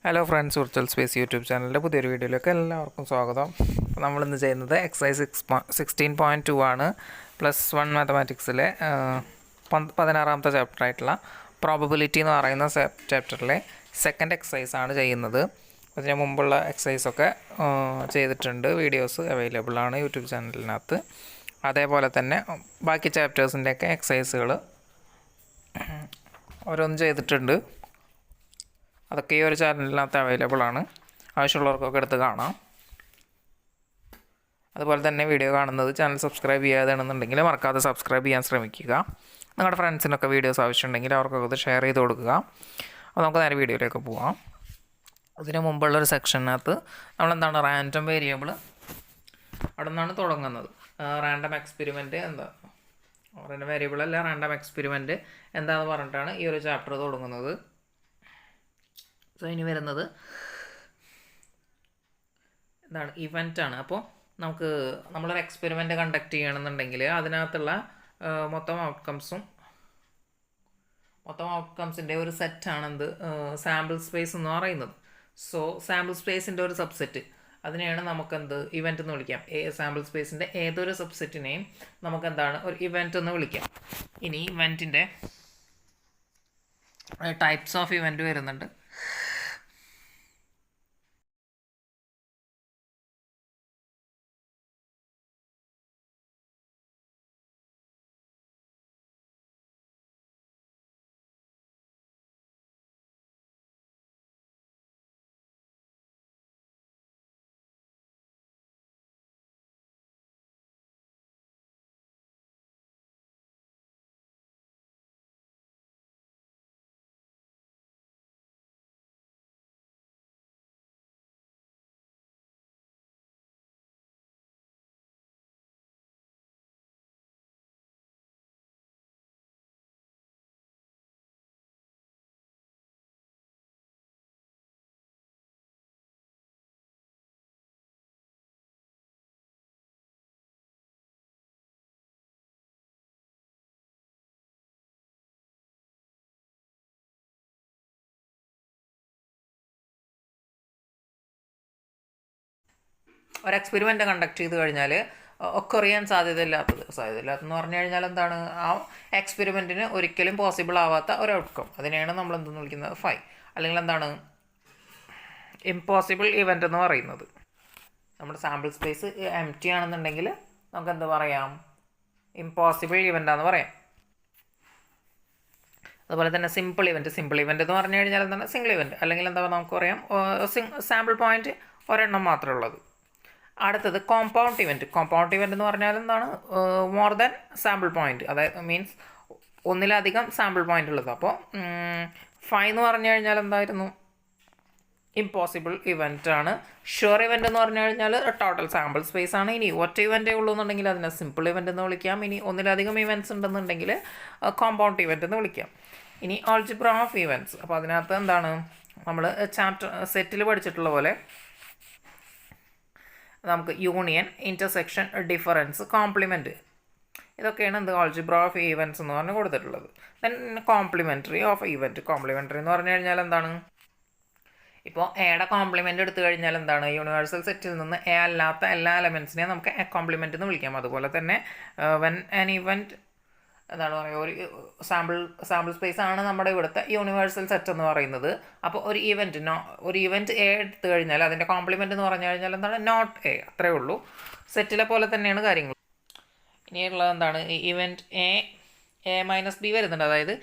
Hello friends, virtual space YouTube ചാനലിൻ്റെ പുതിയൊരു വീഡിയോയിലേക്ക് എല്ലാവർക്കും സ്വാഗതം. അപ്പോൾ നമ്മളിന്ന് ചെയ്യുന്നത് എക്സസൈസ് 16.2 ആണ്. +1 മാത്തമാറ്റിക്സിലെ 16ാമത്തെ ചാപ്റ്ററായിട്ടുള്ള പ്രോബബിലിറ്റി എന്ന് പറയുന്ന ചാപ്റ്ററിലെ സെക്കൻഡ് എക്സസൈസാണ് ചെയ്യുന്നത്. അതിന് മുമ്പുള്ള എക്സസൈസൊക്കെ ചെയ്തിട്ടുണ്ട്, വീഡിയോസ് അവൈലബിൾ ആണ് യൂട്യൂബ് ചാനലിനകത്ത്. അതേപോലെ തന്നെ ബാക്കി ചാപ്റ്റേഴ്സിൻ്റെയൊക്കെ എക്സസൈസുകൾ ഓരോന്ന് ചെയ്തിട്ടുണ്ട്. അതൊക്കെ ഈ ഒരു ചാനലിനകത്ത് അവൈലബിൾ ആണ്, ആവശ്യമുള്ളവർക്കൊക്കെ എടുത്ത് കാണാം. അതുപോലെ തന്നെ വീഡിയോ കാണുന്നത് ചാനൽ സബ്സ്ക്രൈബ് ചെയ്യാതെയാണെന്നുണ്ടെങ്കിൽ മറക്കാതെ സബ്സ്ക്രൈബ് ചെയ്യാൻ ശ്രമിക്കുക. നിങ്ങളുടെ ഫ്രണ്ട്സിനൊക്കെ വീഡിയോസ് ആവശ്യമുണ്ടെങ്കിൽ അവർക്കൊക്കെ ഇത് ഷെയർ ചെയ്ത് കൊടുക്കുക. അപ്പോൾ നമുക്ക് നേരെ വീഡിയോയിലേക്ക് പോവാം. അതിന് മുമ്പുള്ളൊരു സെക്ഷനകത്ത് നമ്മളെന്താണ് റാൻഡം വേരിയബിൾ അവിടെ നിന്നാണ് തുടങ്ങുന്നത്. റാൻഡം എക്സ്പെരിമെൻറ്റ് റാൻഡം വേരിയബിൾ അല്ല, റാൻഡം എക്സ്പെരിമെൻറ്റ് എന്താണെന്ന് പറഞ്ഞിട്ടാണ് ഈ ഒരു ചാപ്റ്റർ തുടങ്ങുന്നത്. സോ ഇനി വരുന്നത് എന്താണ്, ഇവൻ്റാണ്. അപ്പോൾ നമ്മളൊരു എക്സ്പെരിമെൻ്റ് കണ്ടക്ട് ചെയ്യണമെന്നുണ്ടെങ്കിൽ അതിനകത്തുള്ള മൊത്തം ഔട്ട്കംസിൻ്റെ ഒരു സെറ്റാണ് സാമ്പിൾ സ്പേസ് എന്ന് പറയുന്നത്. സോ സാമ്പിൾ സ്പേസിൻ്റെ ഒരു സബ്സെറ്റ്, അതിനെയാണ് ഇവൻ്റ് എന്ന് വിളിക്കാം. സാമ്പിൾ സ്പേസിൻ്റെ ഏതൊരു സബ്സെറ്റിനെയും ഒരു ഇവൻ്റ് എന്ന് വിളിക്കാം. ഇനി ഇവൻറ്റിൻ്റെ ടൈപ്സ് ഓഫ് ഇവൻ്റ് വരുന്നുണ്ട്. ഒരു എക്സ്പെരിമെൻ്റ് കണ്ടക്ട് ചെയ്ത് കഴിഞ്ഞാൽ ഒക്കെ അറിയാൻ സാധ്യതയില്ലാത്തെന്ന് പറഞ്ഞു കഴിഞ്ഞാൽ ആ എക്സ്പെരിമെൻറ്റിന് ഒരിക്കലും പോസിബിൾ ആവാത്ത ഒരു ഔട്ട്കം, അതിനെയാണ് നമ്മൾ എന്തെന്ന് വിളിക്കുന്നത് അല്ലെങ്കിൽ ഇമ്പോസിബിൾ ഇവൻ്റ് എന്ന് പറയുന്നത്. നമ്മുടെ സാമ്പിൾ സ്പേസ് എംപ്റ്റി ആണെന്നുണ്ടെങ്കിൽ നമുക്ക് പറയാം, ഇമ്പോസിബിൾ ഇവൻ്റാന്ന് പറയാം. അതുപോലെ തന്നെ സിമ്പിൾ ഇവൻ്റ് എന്ന് പറഞ്ഞു കഴിഞ്ഞാൽ സിംഗിൾ ഇവൻ്റ്, അല്ലെങ്കിൽ നമുക്ക് പറയാം സാമ്പിൾ പോയിൻറ്റ് ഒരെണ്ണം മാത്രമേ ഉള്ളത്. അടുത്തത് കോമ്പൗണ്ട് ഇവൻ്റ് എന്ന് പറഞ്ഞാൽ മോർ ദാൻ സാമ്പിൾ പോയിൻറ്റ്, അതായത് മീൻസ് ഒന്നിലധികം സാമ്പിൾ പോയിൻ്റ് ഉള്ളത്. അപ്പോൾ എന്ന് പറഞ്ഞു കഴിഞ്ഞാൽ ഇമ്പോസിബിൾ ഇവൻ്റ് ആണ്. ഷുവർ ഇവൻ്റ് എന്ന് പറഞ്ഞു കഴിഞ്ഞാൽ ടോട്ടൽ സാമ്പിൾ സ്പേസ് ആണ്. ഇനി ഒറ്റ ഇവൻ്റേ ഉള്ളൂ എന്നുണ്ടെങ്കിൽ അതിനെ സിമ്പിൾ ഇവൻ്റ് എന്ന് വിളിക്കാം. ഇനി ഒന്നിലധികം ഇവൻറ്റ്സ് ഉണ്ടെന്നുണ്ടെങ്കിൽ കോമ്പൗണ്ട് ഇവൻ്റ് എന്ന് വിളിക്കാം. ഇനി ആൾജിബ്ര ഓഫ് ഇവൻറ്റ്സ്, അപ്പോൾ അതിനകത്ത് നമ്മൾ ചാപ്റ്റർ സെറ്റിൽ പഠിച്ചിട്ടുള്ള പോലെ നമുക്ക് യൂണിയൻ, ഇൻ്റർസെക്ഷൻ, ഡിഫറൻസ്, കോംപ്ലിമെൻറ്റ്, ഇതൊക്കെയാണ് ആൾജിബ്ര ഓഫ് ഈവൻറ്റ്സ് എന്ന് പറഞ്ഞ് കൊടുത്തിട്ടുള്ളത്. Then complementary of event. Complementary എന്ന് പറഞ്ഞു കഴിഞ്ഞാൽ ഇപ്പോൾ എയുടെ കോംപ്ലിമെൻ്റ് എടുത്തു കഴിഞ്ഞാൽ യൂണിവേഴ്സൽ സെറ്റിൽ നിന്ന് എ അല്ലാത്ത എല്ലാ എലമെൻറ്റ്സിനെയും നമുക്ക് എ കോംപ്ലിമെൻ്റ് എന്ന് വിളിക്കാം. അതുപോലെ തന്നെ വെൻ ആൻ ഇവൻറ്റ് ഒരു സാമ്പിൾ സ്പേസ് ആണ് നമ്മുടെ ഇവിടുത്തെ യൂണിവേഴ്സൽ സെറ്റ് എന്ന് പറയുന്നത്. അപ്പോൾ ഒരു ഇവൻറ്റ് എ എടുത്തു കഴിഞ്ഞാൽ അതിൻ്റെ കോംപ്ലിമെൻ്റ് എന്ന് പറഞ്ഞു കഴിഞ്ഞാൽ നോട്ട് എ, അത്രയേ ഉള്ളൂ. സെറ്റിലെ പോലെ തന്നെയാണ് കാര്യങ്ങൾ. ഇനിയുള്ളത് ഇവൻറ്റ് എ മൈനസ് ബി വരുന്നുണ്ട്, അതായത്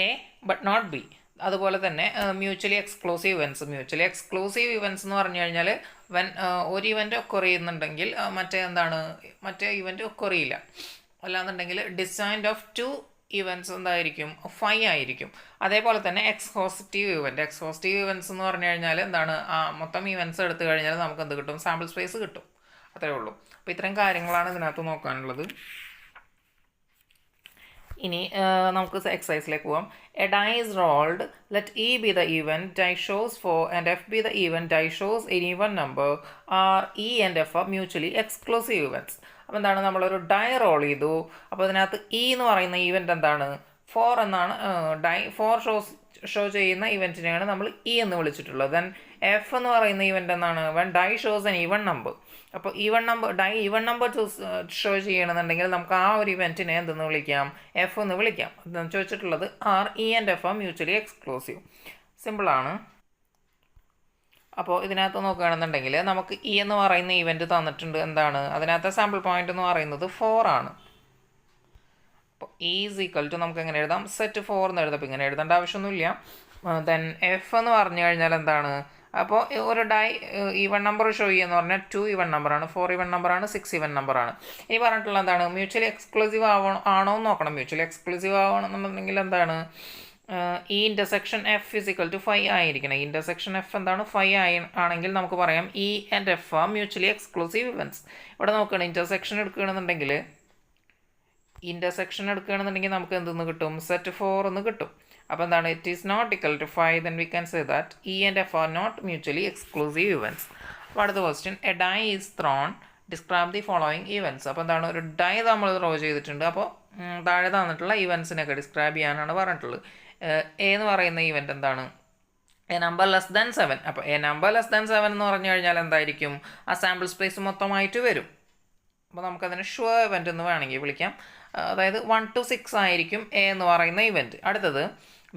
എ ബട്ട് നോട്ട് ബി. അതുപോലെ തന്നെ മ്യൂച്വലി എക്സ്ക്ലൂസീവ് ഇവൻറ്റ്സ് എന്ന് പറഞ്ഞു കഴിഞ്ഞാൽ ഒരു ഇവൻറ്റ് ഒക്കർ ചെയ്യുന്നുണ്ടെങ്കിൽ മറ്റേ ഇവൻറ്റ് ഒക്കർ ചെയ്യില്ല. അല്ലാന്നുണ്ടെങ്കിൽ ഡിസൈൻഡ് ഓഫ് 2 ഇവൻറ്റ്സ് ആയിരിക്കും 5 ആയിരിക്കും. അതേപോലെ തന്നെ എക്സ്ഹോസ്റ്റീവ് ഇവൻറ്റ്സ് എന്ന് പറഞ്ഞു കഴിഞ്ഞാൽ മൊത്തം ഇവൻറ്റ്സ് എടുത്തു കഴിഞ്ഞാൽ നമുക്ക് കിട്ടും, സാമ്പിൾ സ്പേസ് കിട്ടും. അത്രയേ ഉള്ളൂ. അപ്പോൾ ഇത്രയും കാര്യങ്ങളാണ് ഇതിനകത്ത് നോക്കാനുള്ളത്. ഇനി നമുക്ക് എക്സസൈസിലേക്ക് പോവാം. A die is rolled, let E be the event die shows 4 and F be the event die shows any one number. Are E and F are mutually exclusive events. അപ്പോൾ നമ്മളൊരു ഡൈ റോൾ ചെയ്തു. അപ്പോൾ അതിനകത്ത് E എന്ന് പറയുന്ന event 4 എന്നാണ്. 4 show ചെയ്യുന്ന ഇവൻറ്റിനെയാണ് നമ്മൾ ഇ എന്ന് വിളിച്ചിട്ടുള്ളത്. ദെൻ എഫ് എന്ന് പറയുന്ന ഇവൻ്റ് എന്നാണ് when dye shows N even number. അപ്പോൾ ഡൈ ഈവൺ നമ്പർ ഷോ ചെയ്യണമെന്നുണ്ടെങ്കിൽ നമുക്ക് ആ ഒരു ഇവൻറ്റിനെ എന്തെന്ന് വിളിക്കാം, എഫ് എന്ന് വിളിക്കാം. ചോദിച്ചിട്ടുള്ളത് are E and F are mutually exclusive. സിമ്പിളാണ്. അപ്പോൾ ഇതിനകത്ത് നോക്കുകയാണെന്നുണ്ടെങ്കിൽ നമുക്ക് ഇ എന്ന് പറയുന്ന ഇവൻറ്റ് തന്നിട്ടുണ്ട്. എന്താണ് അതിനകത്തെ സാമ്പിൾ പോയിൻ്റ് എന്ന് പറയുന്നത് 4 ആണ്. അപ്പോൾ ഈസ് ഈക്വൽ ടു നമുക്ക് എങ്ങനെ എഴുതാം, സെറ്റ് 4 എന്ന് എഴുതാം. അപ്പോൾ ഇങ്ങനെ എഴുതേണ്ട ആവശ്യമൊന്നുമില്ല. ദെൻ എഫ് എന്ന് പറഞ്ഞു കഴിഞ്ഞാൽ എന്താണ്, അപ്പോൾ ഒരു ഡൈ ഈവൺ നമ്പർ ഷോ ചെയ്യുമെന്ന് പറഞ്ഞാൽ 2 ഈവൺ നമ്പറാണ്, 4 ഈവൺ നമ്പറാണ്, 6 ഈവൺ നമ്പറാണ്. ഇനി പറഞ്ഞിട്ടുള്ള എന്താണ്, മ്യൂച്വലി എക്സ്ക്ലൂസീവ് ആണോ എന്ന് നോക്കണം. മ്യൂച്വലി എക്സ്ക്ലൂസീവ് ആവണമെന്നുണ്ടെങ്കിൽ എന്താണ്, ഈ ഇൻ്റർസെക്ഷൻ എഫ് ഫിസിക്കൽ ടു 5 ആയിരിക്കണം. ഇൻ്റർസെക്ഷൻ എഫ് എന്താണ് 5 ആണെങ്കിൽ നമുക്ക് പറയാം E and F are mutually exclusive events. ഇവിടെ നോക്കണം, ഇൻ്റർസെക്ഷൻ എടുക്കുകയാണെന്നുണ്ടെങ്കിൽ നമുക്ക് എന്തെന്ന് കിട്ടും, സെറ്റ് 4 എന്ന് കിട്ടും. അപ്പോൾ എന്താണ്, it is not equal to 5, then we can say that E and F are not mutually exclusive events. അപ്പോൾ അടുത്ത question, a die is thrown, describe the following events. അപ്പോൾ എന്താണ്, ഒരു ഡൈ നമ്മൾ ത്രോ ചെയ്തിട്ടുണ്ട്. അപ്പോൾ താഴെ തന്നിട്ടുള്ള ഇവൻറ്റ്സിനൊക്കെ ഡിസ്ക്രൈബ് ചെയ്യാനാണ് പറഞ്ഞിട്ടുള്ളത്. എ എന്ന് പറയുന്ന ഇവൻറ്റ് എന്താണ്, എ നമ്പർ ലെസ് ദാൻ 7. അപ്പോൾ എ നമ്പർ ലെസ് ദാൻ 7 എന്ന് പറഞ്ഞു കഴിഞ്ഞാൽ എന്തായിരിക്കും, ആ സാമ്പിൾ സ്പേസ് മൊത്തമായിട്ട് വരും. അപ്പോൾ നമുക്കതിന് ഷുവർ ഇവൻറ്റ് എന്ന് വേണമെങ്കിൽ വിളിക്കാം. അതായത് 1 to 6 ആയിരിക്കും എ എന്ന് പറയുന്ന ഇവൻറ്റ്. അടുത്തത്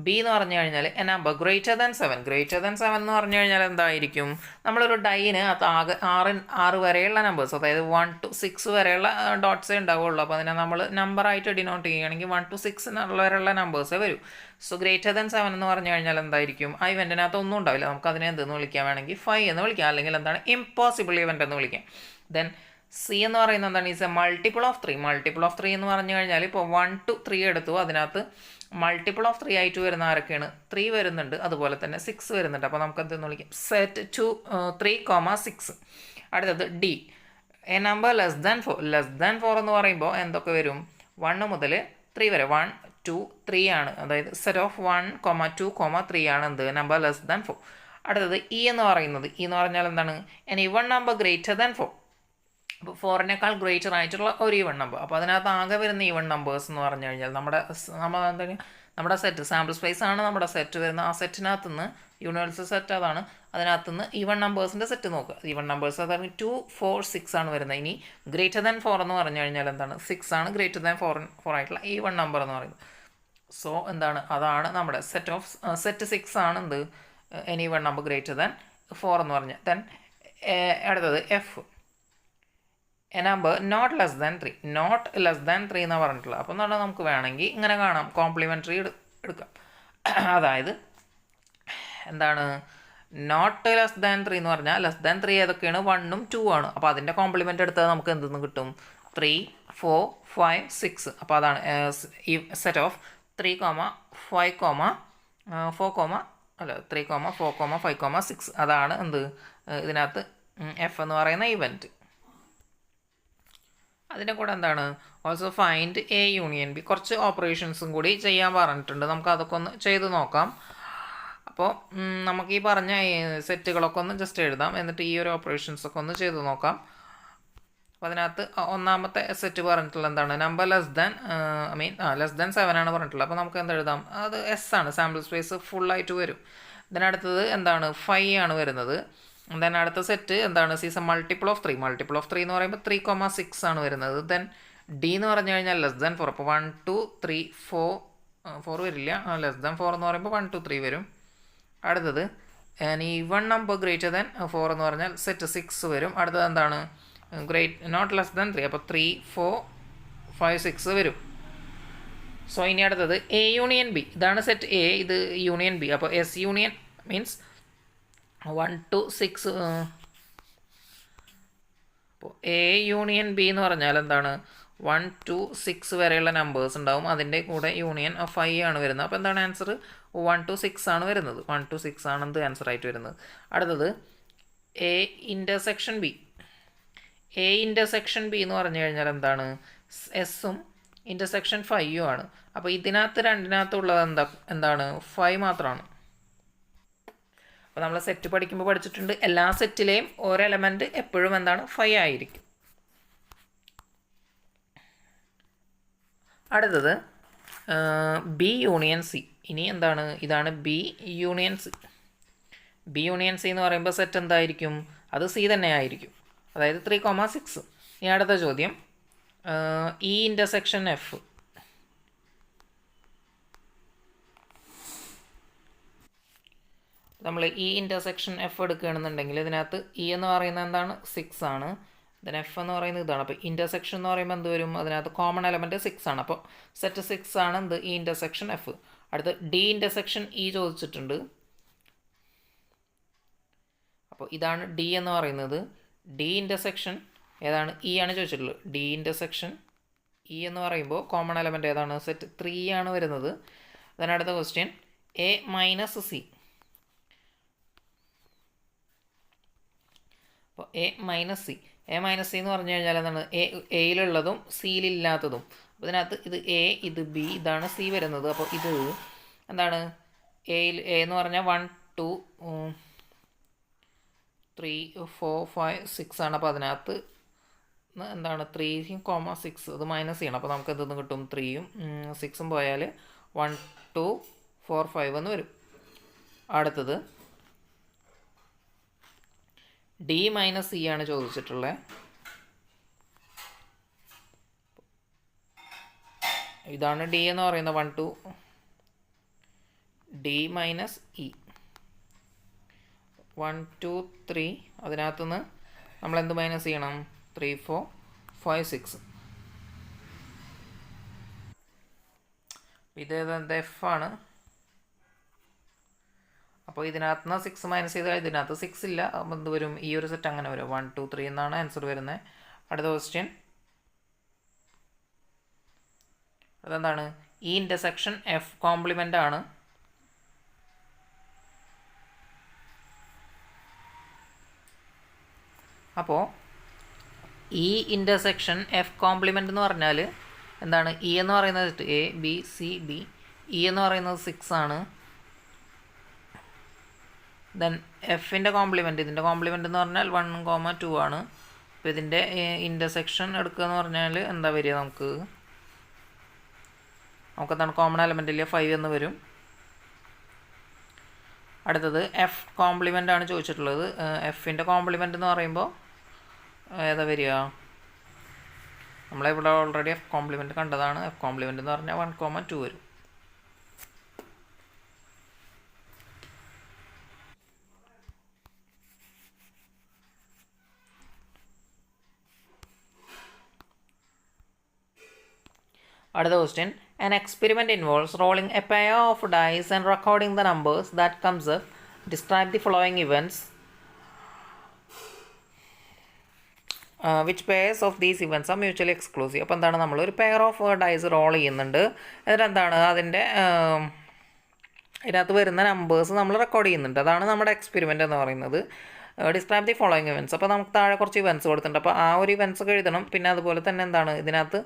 ബി എന്ന് പറഞ്ഞു കഴിഞ്ഞാൽ A number greater than 7. Greater than 7 എന്ന് പറഞ്ഞു കഴിഞ്ഞാൽ എന്തായിരിക്കും, നമ്മളൊരു ഡൈന് അത് ആകെ 6 വരെയുള്ള നമ്പേഴ്സ്, അതായത് 1 to 6 വരെയുള്ള ഡോട്ട്സേ ഉണ്ടാവുള്ളൂ. അപ്പോൾ അതിനെ നമ്മൾ നമ്പറായിട്ട് ഡിനോട്ട് ചെയ്യുകയാണെങ്കിൽ 1 to 6 വരെയുള്ള നമ്പേഴ്സേ വരും. സോ ഗ്രേറ്റർ ദാൻ 7 എന്ന് പറഞ്ഞു കഴിഞ്ഞാൽ എന്തായിരിക്കും, ആ ഇവൻറ്റിനകത്ത് ഒന്നും ഉണ്ടാവില്ല. നമുക്ക് അതിനെ എന്തെന്ന് വിളിക്കാൻ വേണമെങ്കിൽ 5 എന്ന് വിളിക്കാം, അല്ലെങ്കിൽ എന്താണ് ഇമ്പോസിബിൾ ഇവൻറ്റ് എന്ന് വിളിക്കാം. ദെൻ സി എന്ന് പറയുന്നത് എന്താണ്, is A multiple of 3. Multiple of 3 എന്ന് പറഞ്ഞു കഴിഞ്ഞാൽ ഇപ്പോൾ 1 to 3 എടുത്തു, അതിനകത്ത് മൾട്ടിപ്പിൾ ഓഫ് 3 ആയിട്ട് വരുന്ന ആരൊക്കെയാണ്, 3 വരുന്നുണ്ട്, അതുപോലെ തന്നെ 6 വരുന്നുണ്ട്. അപ്പോൾ നമുക്ക് എന്തെന്ന് വിളിക്കാം, സെറ്റ് 3,6. അടുത്തത് D, A number less than 4. Less than 4 എന്ന് പറയുമ്പോൾ എന്തൊക്കെ വരും, 1 മുതൽ 3 വരെ, 1 2 3 ആണ്. അതായത് സെറ്റ് ഓഫ് 1, 2, 3 ആണ് എന്ത്, നമ്പർ ലെസ് ദാൻ 4. അടുത്തത് ഇ എന്ന് പറയുന്നത്, ഇ എന്ന് പറഞ്ഞാൽ എന്താണ്, N even number greater than 4. അപ്പോൾ 4-നേക്കാൾ ഗ്രേറ്റർ ആയിട്ടുള്ള ഒരു ഈവൺ നമ്പർ. അപ്പോൾ അതിനകത്ത് ആകെ വരുന്ന ഈവൺ നമ്പേഴ്സ് എന്ന് പറഞ്ഞു കഴിഞ്ഞാൽ നമ്മുടെ സെറ്റ് സാമ്പിൾ സ്പേസ് ആണ് നമ്മുടെ സെറ്റ് വരുന്ന. ആ സെറ്റിനകത്ത് നിന്ന് യൂണിവേഴ്സൽ സെറ്റ് അതാണ്, അതിനകത്ത് നിന്ന് ഈവൺ നമ്പേഴ്സിൻ്റെ സെറ്റ് നോക്കുക. ഈവൺ നമ്പേഴ്സ് അതായത് 2, 4, 6 ആണ് വരുന്നത്. ഇനി ഗ്രേറ്റർ ദാൻ 4 എന്ന് പറഞ്ഞു കഴിഞ്ഞാൽ എന്താണ്, 6 ആണ് ഗ്രേറ്റർ ദാൻ 4 ആയിട്ടുള്ള ഈവൺ നമ്പർ എന്ന് പറയുന്നത്. സോ എന്താണ്, അതാണ് നമ്മുടെ സെറ്റ് 6 ആണ് എന്ത്, any even number greater than 4 എന്ന് പറഞ്ഞാൽ. ദെൻ അടുത്തത് F, a number not less than 3. Not less than 3 എന്നാണ് പറഞ്ഞിട്ടുള്ളത്. അപ്പോൾ എന്താണ്, നമുക്ക് വേണമെങ്കിൽ ഇങ്ങനെ കാണാം, കോംപ്ലിമെൻ്ററി എടുക്കാം. അതായത് എന്താണ്, നോട്ട് ലെസ് ദാൻ 3 എന്ന് പറഞ്ഞാൽ ലെസ് ദാൻ 3 ഏതൊക്കെയാണ്, 1ഉം 2 ആണ്. അപ്പോൾ അതിൻ്റെ കോംപ്ലിമെൻ്റ് എടുത്താൽ നമുക്ക് എന്തെന്ന് കിട്ടും, 3, 4, 5, 6. അപ്പോൾ അതാണ് ഈ സെറ്റ് ഓഫ് 3, 5, 4, 3, 4, 5, 6. അതാണ് എന്ത്, ഇതിനകത്ത് എഫ് എന്ന് പറയുന്ന ഇവൻറ്റ്. അതിൻ്റെ കൂടെ എന്താണ്, also find A union B. കുറച്ച് ഓപ്പറേഷൻസും കൂടി ചെയ്യാൻ പറഞ്ഞിട്ടുണ്ട്. നമുക്ക് അതൊക്കെ ഒന്ന് ചെയ്ത് നോക്കാം. അപ്പോൾ നമുക്ക് ഈ പറഞ്ഞ സെറ്റുകളൊക്കെ ഒന്ന് ജസ്റ്റ് എഴുതാം, എന്നിട്ട് ഈ ഒരു ഓപ്പറേഷൻസൊക്കെ ഒന്ന് ചെയ്ത് നോക്കാം. അപ്പോൾ അതിനകത്ത് ഒന്നാമത്തെ സെറ്റ് പറഞ്ഞിട്ടുള്ള എന്താണ്, number less than less than 7 ആണ് പറഞ്ഞിട്ടുള്ളത്. അപ്പോൾ നമുക്ക് എന്തെഴുതാം, അത് എസ് ആണ്, സാമ്പിൾ സ്പേസ് ഫുള്ളായിട്ട് വരും. ഇതിനടുത്തത് എന്താണ്, 5 ആണ് വരുന്നത്. ദെൻ അടുത്ത സെറ്റ് എന്താണ്, സീസ് A multiple of 3. Multiple of 3 എന്ന് പറയുമ്പോൾ 3,6 ആണ് വരുന്നത്. ദെൻ ഡി എന്ന് പറഞ്ഞു കഴിഞ്ഞാൽ ലെസ് ദാൻ 4. അപ്പോൾ 1, 2, 3, 4 വരില്ല, ലെസ് ദാൻ 4 എന്ന് പറയുമ്പോൾ 1, 2, 3 വരും. അടുത്തത് ഈവൺ നമ്പർ ഗ്രേറ്റർ ദാൻ 4 എന്ന് പറഞ്ഞാൽ സെറ്റ് 6 വരും. അടുത്തത് എന്താണ്, നോട്ട് ലെസ് ദാൻ 3. അപ്പോൾ 3, 4, 5, 6 വരും. സോ ഇനി അടുത്തത് എ യൂണിയൻ ബി. ഇതാണ് സെറ്റ് എ, ഇത് യൂണിയൻ ബി. അപ്പോൾ എസ് യൂണിയൻ മീൻസ് 1 to 6. അപ്പോൾ എ യൂണിയൻ ബി എന്ന് പറഞ്ഞാൽ എന്താണ്, 1 to 6 വരെയുള്ള നമ്പേഴ്സ് ഉണ്ടാവും, അതിൻ്റെ കൂടെ യൂണിയൻ 5 ആണ് വരുന്നത്. അപ്പോൾ എന്താണ് ആൻസർ, 1 to 6 ആണ് വരുന്നത്. 1 to 6 ആണ് എന്ത് ആൻസർ ആയിട്ട് വരുന്നത്. അടുത്തത് A intersection B. A intersection B എന്ന് പറഞ്ഞു കഴിഞ്ഞാൽ എന്താണ്, എസ്സും ഇൻ്റർസെക്ഷൻ 5ഉം ആണ്. അപ്പോൾ ഇതിനകത്ത് രണ്ടിനകത്തുള്ളത് എന്താണ് 5 മാത്രമാണ്. അപ്പോൾ നമ്മൾ സെറ്റ് പഠിക്കുമ്പോൾ പഠിച്ചിട്ടുണ്ട്, എല്ലാ സെറ്റിലെയും ഓരോ എലമെൻറ്റ് എപ്പോഴും എന്താണ് 5 ആയിരിക്കും. അടുത്തത് ബി യൂണിയൻ സി. ഇനി എന്താണ്, ഇതാണ് B union C. B union C എന്ന് പറയുമ്പോൾ സെറ്റ് എന്തായിരിക്കും, അത് സി തന്നെ ആയിരിക്കും, അതായത് 3,6. ഇനി അടുത്ത ചോദ്യം, ഇ ഇൻ്റർസെക്ഷൻ എഫ്. നമ്മൾ ഇ ഇൻ്റർസെക്ഷൻ എഫ് എടുക്കുകയാണെന്നുണ്ടെങ്കിൽ ഇതിനകത്ത് ഇ എന്ന് പറയുന്നത് എന്താണ്, 6 ആണ്. then എഫ് എന്ന് പറയുന്നത് ഇതാണ്. അപ്പോൾ ഇൻ്റർസെക്ഷൻ എന്ന് പറയുമ്പോൾ എന്ത് വരും, അതിനകത്ത് കോമൺ എലമെൻറ്റ് 6 ആണ്. അപ്പോൾ സെറ്റ് 6 ആണ് എന്ത്, ഇ ഇൻ്റർസെക്ഷൻ എഫ്. അടുത്ത് ഡി ഇൻ്റർസെക്ഷൻ ഇ ചോദിച്ചിട്ടുണ്ട്. അപ്പോൾ ഇതാണ് ഡി എന്ന് പറയുന്നത്. ഡി ഇൻ്റർസെക്ഷൻ ഏതാണ്, ഇ ആണ് ചോദിച്ചിട്ടുള്ളത്. ഡി ഇൻ്റർസെക്ഷൻ ഇ എന്ന് പറയുമ്പോൾ കോമൺ എലമെൻറ്റ് ഏതാണ്, സെറ്റ് 3 ആണ് വരുന്നത്. then അടുത്ത ക്വസ്റ്റ്യൻ, എ മൈനസ് സി. അപ്പോൾ A minus C. A minus C എന്ന് പറഞ്ഞു കഴിഞ്ഞാൽ എന്താണ്, എയിലുള്ളതും സിയിലില്ലാത്തതും. അപ്പോൾ ഇതിനകത്ത് ഇത് എ, ഇത് ബി, ഇതാണ് സി വരുന്നത്. അപ്പോൾ ഇത് എന്താണ്, എ എന്ന് പറഞ്ഞാൽ 1 2 3 4 5 6 ആണ്. അപ്പോൾ അതിനകത്ത് എന്താണ് 3,6, ഇത് മൈനസ് ചെയ്യണം. അപ്പോൾ നമുക്ക് എന്തെന്ന് കിട്ടും, 3ഉം 6ഉം പോയാൽ 1 2 4 5 എന്ന് വരും. അടുത്തത് ഡി മൈനസ് സി ആണ് ചോദിച്ചിട്ടുള്ളത്. ഇതാണ് ഡി എന്ന് പറയുന്നത്, 1 2 ഡി മൈനസ് ഇ 1 2 3. അതിനകത്തുനിന്ന് നമ്മൾ എന്ത് മൈനസ് ചെയ്യണം, 3 4 5 6. ഇത് എഫ് ആണ്. അപ്പോൾ ഇതിനകത്ത് നിന്ന് 6 മൈനസ് ചെയ്താൽ ഇതിനകത്ത് 6 ഇല്ല. എന്ത് വരും, ഈ ഒരു സെറ്റ് അങ്ങനെ വരും, 1 2 3 എന്നാണ് ആൻസർ വരുന്നത്. അടുത്ത ക്വസ്റ്റ്യൻ, അതെന്താണ്, ഈ ഇൻ്റർസെക്ഷൻ എഫ് കോംപ്ലിമെൻ്റ് ആണ്. അപ്പോൾ ഈ ഇൻ്റർസെക്ഷൻ എഫ് കോംപ്ലിമെൻ്റ് എന്ന് പറഞ്ഞാൽ എന്താണ്, ഇ എന്ന് പറയുന്നത് A B C B, E എന്ന് പറയുന്നത് 6 ആണ്. ദെൻ എഫിൻ്റെ കോംപ്ലിമെൻറ്റ്, ഇതിൻ്റെ കോംപ്ലിമെൻറ്റ് എന്ന് പറഞ്ഞാൽ 1, 2 ആണ്. അപ്പോൾ ഇതിൻ്റെ ഇൻ്റർസെക്ഷൻ എടുക്കുക എന്ന് പറഞ്ഞാൽ എന്താ വരിക, നമുക്കെന്താണ് കോമൺ എലമെൻ്റ് ഇല്ല, 5 എന്ന് വരും. അടുത്തത് എഫ് കോംപ്ലിമെൻ്റ് ആണ് ചോദിച്ചിട്ടുള്ളത്. എഫിൻ്റെ കോംപ്ലിമെൻ്റ് എന്ന് പറയുമ്പോൾ ഏതാ വരിക, നമ്മളിവിടെ ഓൾറെഡി എഫ് കോംപ്ലിമെൻ്റ് കണ്ടതാണ്. എഫ് കോംപ്ലിമെൻ്റ് എന്ന് പറഞ്ഞാൽ 1, 2 വരും. അടുത്ത question, an experiment involves rolling a pair of dice and recording the numbers that comes up. Describe the following events. Which pairs of these events are mutually exclusive? അപ്പോൾ എന്താണ്, നമ്മളൊരു pair of dyes role ചെയ്യുന്നുണ്ട്. എന്നിട്ട് എന്താണ്, അതിൻ്റെ ഇതിനകത്ത് വരുന്ന numbers നമ്മൾ റെക്കോർഡ് ചെയ്യുന്നുണ്ട്. അതാണ് നമ്മുടെ എക്സ്പെരിമെൻ്റ് എന്ന് പറയുന്നത്. Describe the following events. അപ്പോൾ നമുക്ക് താഴെ കുറച്ച് ഇവൻറ്റ്സ് കൊടുത്തിട്ടുണ്ട്. അപ്പോൾ ആ ഒരു ഇവൻറ്റ്സ് ഒക്കെ എഴുതണം. പിന്നെ അതുപോലെ തന്നെ എന്താണ്, ഇതിനകത്ത്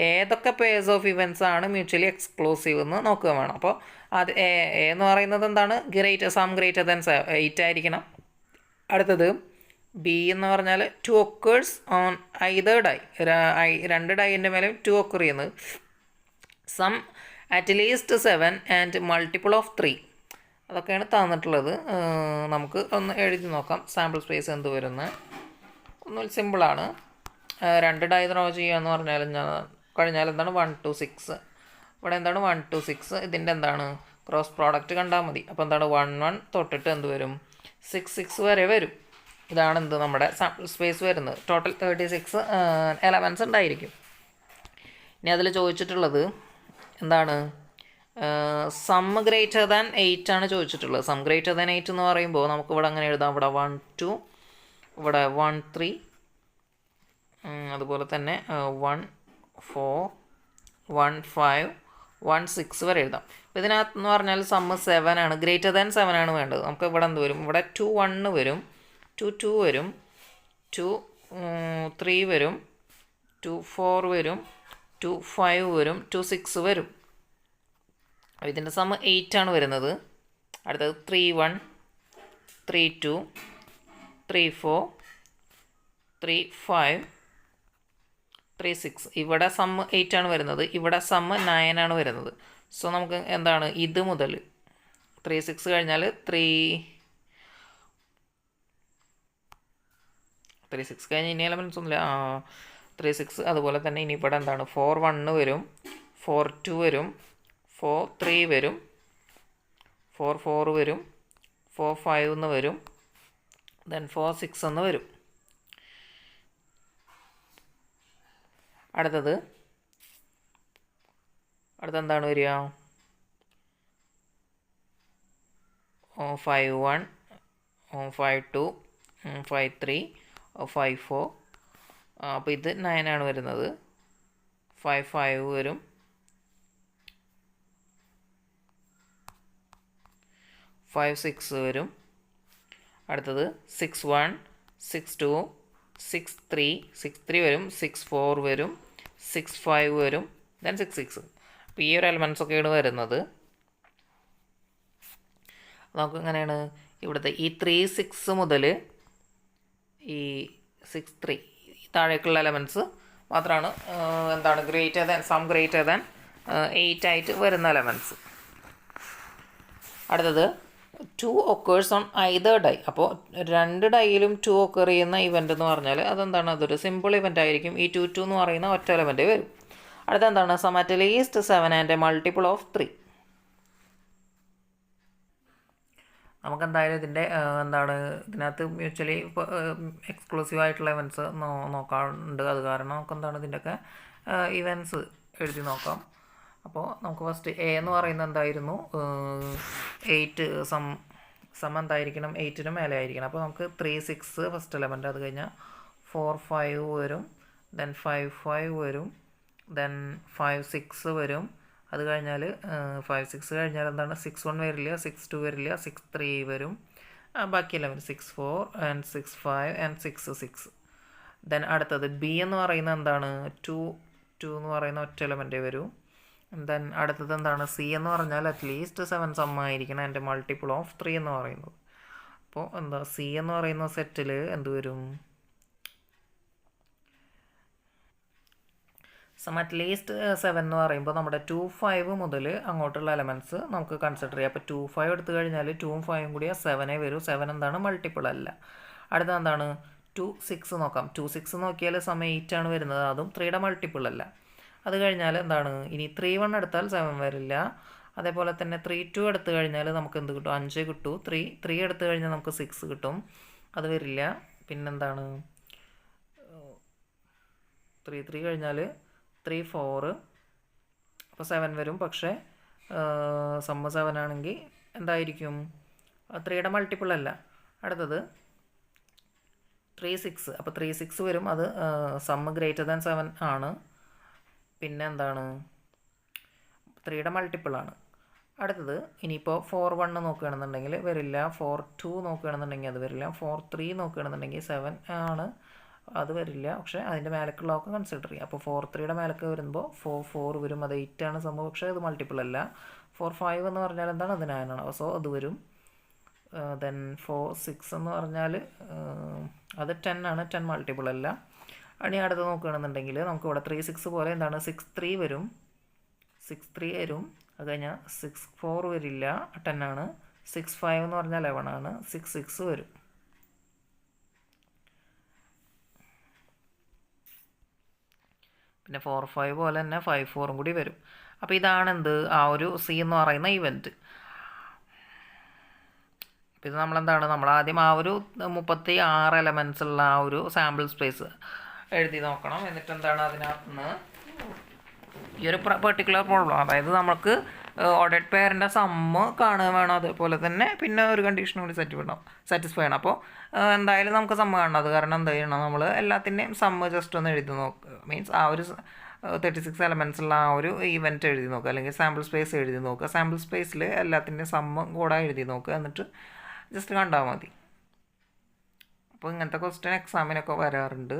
ഏതൊക്കെ പേഴ്സ് ഓഫ് ഇവൻറ്റ്സ് ആണ് മ്യൂച്വലി എക്സ്ക്ലൂസീവ് എന്ന് നോക്കുക വേണം. അപ്പോൾ അത് എ എന്ന് പറയുന്നത് എന്താണ്, സം ഗ്രേറ്റർ ദാൻ 8 ആയിരിക്കണം. അടുത്തത് ബി എന്ന് പറഞ്ഞാൽ 2 occurs ഓൺ ഐദർ ഡൈ, 2 ഡൈൻ്റെ മേലെ 2 occur ചെയ്യുന്നത്. Sum at least 7 and multiple of 3. അതൊക്കെയാണ് തന്നിട്ടുള്ളത്. നമുക്ക് ഒന്ന് എഴുതി നോക്കാം. സാമ്പിൾ സ്പേസ് എന്ത് വരുന്നത്, ഒന്നും സിമ്പിളാണ്. 2 ഡൈ ഡ്രോ ചെയ്യുക എന്ന് കഴിഞ്ഞാൽ എന്താണ് 1 2 6. ഇവിടെ എന്താണ് 1 2 6. ഇതിൻ്റെ എന്താണ് ക്രോസ് പ്രോഡക്റ്റ് കണ്ടാൽ മതി. അപ്പോൾ എന്താണ് 1 1 തൊട്ടിട്ട് എന്ത് വരും, 6 6 വരെ വരും. ഇതാണ് എന്ത് നമ്മുടെ സാമ്പിൾ സ്പേസ് വരുന്നത്. ടോട്ടൽ 36 എലമെൻറ്റ്സ് ഉണ്ടായിരിക്കും. ഇനി അതിൽ ചോദിച്ചിട്ടുള്ളത് എന്താണ്, സം ഗ്രേറ്റർ ദാൻ 8 ആണ് ചോദിച്ചിട്ടുള്ളത്. സം ഗ്രേറ്റർ ദാൻ 8 എന്ന് പറയുമ്പോൾ നമുക്ക് ഇവിടെ അങ്ങനെ എഴുതാം. ഇവിടെ 1 2, ഇവിടെ 1 3, അതുപോലെ തന്നെ 1 4 1 5 1 6 വരെ എഴുതാം. അപ്പോൾ ഇതിനകത്ത് എന്ന് പറഞ്ഞാൽ സം 7 ആണ്, ഗ്രേറ്റർ ദാൻ 7 ആണ് വേണ്ടത്. നമുക്ക് ഇവിടെ എന്ത് വരും, ഇവിടെ 2 1 വരും, 2 2 വരും, 2 3 വരും, 2 4 വരും, 2 5 വരും, 2 6 വരും. അപ്പോൾ ഇതിൻ്റെ സം 8 ആണ് വരുന്നത്. അടുത്തത് 3 1 3 2 3 4 3 5 3 6. ഇവിടെ സം 8 ആണ് വരുന്നത്, ഇവിടെ സം 9 ആണ് വരുന്നത്. സോ നമുക്ക് എന്താണ് ഇത് മുതൽ 3 6 കഴിഞ്ഞാൽ 3 6 കഴിഞ്ഞ് ഇനി എലമെൻറ്റ്സ് ഒന്നുമില്ല. 3 6 അതുപോലെ തന്നെ ഇനി ഇവിടെ എന്താണ് 4 1 വരും, 4 2 വരും, 4 3 വരും, 4 4 വരും, 4 5 എന്ന് വരും, ദെൻ 4 6 എന്ന് വരും. അടുത്തെന്താണ് വരിക? 5 1, 5 2, 5 3, 5 4. അപ്പോൾ ഇത് 9 ആണ് വരുന്നത്. 5 5 വരും, 5 6 വരും. അടുത്തത് 6 1, 6 2, 6 3, 6 3 വരും, 6 4 വരും, 6 5 വരും, ദെൻ 6 6. അപ്പോൾ ഈ ഒരു എലമെൻറ്റ്സ് ഒക്കെയാണ് വരുന്നത്. നമുക്ക് എങ്ങനെയാണ് ഇവിടുത്തെ ഈ 3 6 മുതൽ ഈ 6 3 താഴേക്കുള്ള എലമെൻറ്റ്സ് മാത്രമാണ് എന്താണ് ഗ്രേറ്റർ ദാൻ 8 ആയിട്ട് വരുന്ന എലമെൻറ്റ്സ്. അടുത്തത് 2 occurs on either die. അപ്പോൾ 2 ഡൈയിലും 2 occur ചെയ്യുന്ന ഇവൻ്റ് എന്ന് പറഞ്ഞാൽ അതെന്താണ്? അതൊരു സിമ്പിൾ ഇവൻ്റ് ആയിരിക്കും. ഈ 2 2 എന്ന് പറയുന്ന ഒറ്റ എലമെൻറ്റ് വരും. അടുത്തെന്താണ്? Sum at least 7 and a multiple of 3. നമുക്കെന്തായാലും ഇതിൻ്റെ എന്താണ് ഇതിനകത്ത് മ്യൂച്വലി എക്സ്ക്ലൂസീവ് ആയിട്ടുള്ള ഇവൻറ്റ്സ് നോക്കാറുണ്ട്. അത് കാരണം നമുക്കെന്താണ് ഇതിൻ്റെയൊക്കെ ഇവൻറ്റ്സ് എഴുതി നോക്കാം. അപ്പോൾ നമുക്ക് ഫസ്റ്റ് എ എന്ന് പറയുന്നത് എന്തായിരുന്നു? 8 സം എന്തായിരിക്കണം? 8ന് മേലെ ആയിരിക്കണം. അപ്പോൾ നമുക്ക് 3 6 ഫസ്റ്റ് എലമെൻറ്റ്, അത് കഴിഞ്ഞാൽ 4 5 വരും, ദെൻ 5 5 വരും, ദെൻ 5 6 വരും. അത് കഴിഞ്ഞാൽ 5 6 കഴിഞ്ഞാൽ എന്താണ്? 6 1 വരില്ല, 6 2 വരില്ല, 6 3 വരും. ബാക്കി 11 6 4 ആൻഡ് 6 5 ആൻഡ് 6 6. ദെൻ അടുത്തത് ബി എന്ന് പറയുന്നത് എന്താണ്? 2 എന്ന് പറയുന്ന ഒറ്റ എലമെൻറ്റേ വരൂ. ദെൻ അടുത്തത് എന്താണ്? സി എന്ന് പറഞ്ഞാൽ അറ്റ്ലീസ്റ്റ് 7 സം ആയിരിക്കണം, എൻ്റെ മൾട്ടിപ്പിൾ ഓഫ് 3 എന്ന് പറയുന്നത്. അപ്പോൾ എന്താ സി എന്ന് പറയുന്ന സെറ്റിൽ എന്ത് വരും? സം അറ്റ്ലീസ്റ്റ് 7 എന്ന് പറയുമ്പോൾ നമ്മുടെ 2 5 മുതൽ അങ്ങോട്ടുള്ള എലമെൻറ്റ്സ് നമുക്ക് കൺസിഡർ ചെയ്യാം. അപ്പോൾ 2 5 എടുത്തു കഴിഞ്ഞാൽ 2ഉം 5ഉം കൂടി 7 വരും. 7 എന്താണ്? മൾട്ടിപ്പിൾ അല്ല. അടുത്ത എന്താണ്? 2 6 നോക്കാം. 2 6 നോക്കിയാൽ സം 8 ആണ് വരുന്നത്, അതും 3യുടെ മൾട്ടിപ്പിൾ അല്ല. അത് കഴിഞ്ഞാൽ എന്താണ്? ഇനി 3 1 എടുത്താൽ 7 വരില്ല. അതേപോലെ തന്നെ 3 2 എടുത്തു കഴിഞ്ഞാൽ നമുക്ക് എന്ത് കിട്ടും? 5 കിട്ടും. 3 എടുത്തു കഴിഞ്ഞാൽ നമുക്ക് 6 കിട്ടും, അത് വരില്ല. പിന്നെന്താണ്? 3 കഴിഞ്ഞാൽ 3 4, അപ്പോൾ 7 വരും. പക്ഷേ സമ്മ് 7 ആണെങ്കിൽ എന്തായിരിക്കും? 3യുടെ മൾട്ടിപ്പിൾ അല്ല. അടുത്തത് 3 6, അപ്പോൾ 3 6 വരും, അത് സമ്മ് ഗ്രേറ്റർ ദാൻ 7 ആണ്. പിന്നെ എന്താണ്? 3യുടെ മൾട്ടിപ്പിൾ ആണ്. അടുത്തത് ഇനിയിപ്പോൾ 4 1 നോക്കുകയാണെന്നുണ്ടെങ്കിൽ വരില്ല, 4 2 നോക്കുകയാണെന്നുണ്ടെങ്കിൽ അത് വരില്ല, 4 3 നോക്കുകയാണെന്നുണ്ടെങ്കിൽ 7 ആണ്, അത് വരില്ല. പക്ഷേ അതിൻ്റെ മേലക്കുള്ളതൊക്കെ കൺസിഡർ ചെയ്യാം. അപ്പോൾ 4 3യുടെ മേലക്ക് വരുമ്പോൾ 4 4 വരും, അത് 8 ആണ് സംഭവം, പക്ഷേ അത് മൾട്ടിപ്പിൾ അല്ല. 4 5 എന്ന് പറഞ്ഞാൽ എന്താണ്? അത് 9 ആണ്, സോ അത് വരും. ദെൻ 4 6 എന്ന് പറഞ്ഞാൽ അത് 10 ആണ്, 10 മൾട്ടിപ്പിൾ അല്ല. ഇനി അടുത്ത് നോക്കുകയാണെന്നുണ്ടെങ്കിൽ നമുക്ക് ഇവിടെ 3 6 പോലെ എന്താണ്? 6 3 വരും, 6 3 വരും. അത് കഴിഞ്ഞാൽ 6 4 വരില്ല, 10 ആണ്. 6 5 എന്ന് പറഞ്ഞാൽ 11 ആണ്, 6 6 വരും. പിന്നെ 4 5 പോലെ തന്നെ 5 4ഉം കൂടി വരും. അപ്പോൾ ഇതാണ് എന്ത്? ആ ഒരു സി എന്ന് പറയുന്ന ഇവൻറ്റ്. അപ്പോൾ ഇത് നമ്മളെന്താണ്? നമ്മളാദ്യം ആ ഒരു 36 എലമെൻറ്റ്സ് ഉള്ള ആ ഒരു സാമ്പിൾ സ്പേസ് എഴുതി നോക്കണം. എന്നിട്ട് എന്താണ് അതിനകത്ത് നിന്ന് ഈ ഒരു പെർട്ടിക്കുലർ പ്രോബ്ലം, അതായത് നമുക്ക് ഓർഡേഡ് പെയറിൻ്റെ സമ്മ് കാണുക വേണം, അതേപോലെ തന്നെ പിന്നെ ഒരു കണ്ടീഷനും കൂടി സാറ്റിസ്ഫൈ ചെയ്യണം. അപ്പോൾ എന്തായാലും നമുക്ക് സമ്മ് കാണണം. അത് കാരണം എന്ത് ചെയ്യണം? നമ്മൾ എല്ലാത്തിൻ്റെയും സമ്മ് ജസ്റ്റ് ഒന്ന് എഴുതി നോക്കുക. മീൻസ് ആ ഒരു 36 എലമെൻറ്റ്സ് ഉള്ള ആ ഒരു ഇവൻറ്റ് എഴുതി നോക്കുക, അല്ലെങ്കിൽ സാമ്പിൾ സ്പേസ് എഴുതി നോക്കുക. സാമ്പിൾ സ്പേസിൽ എല്ലാത്തിൻ്റെയും സമ്മ് കൂടെ എഴുതി നോക്കുക, എന്നിട്ട് ജസ്റ്റ് കണ്ടാൽ മതി. അപ്പോൾ ഇങ്ങനത്തെ ക്വസ്റ്റ്യൻ എക്സാമിനൊക്കെ വരാറുണ്ട്.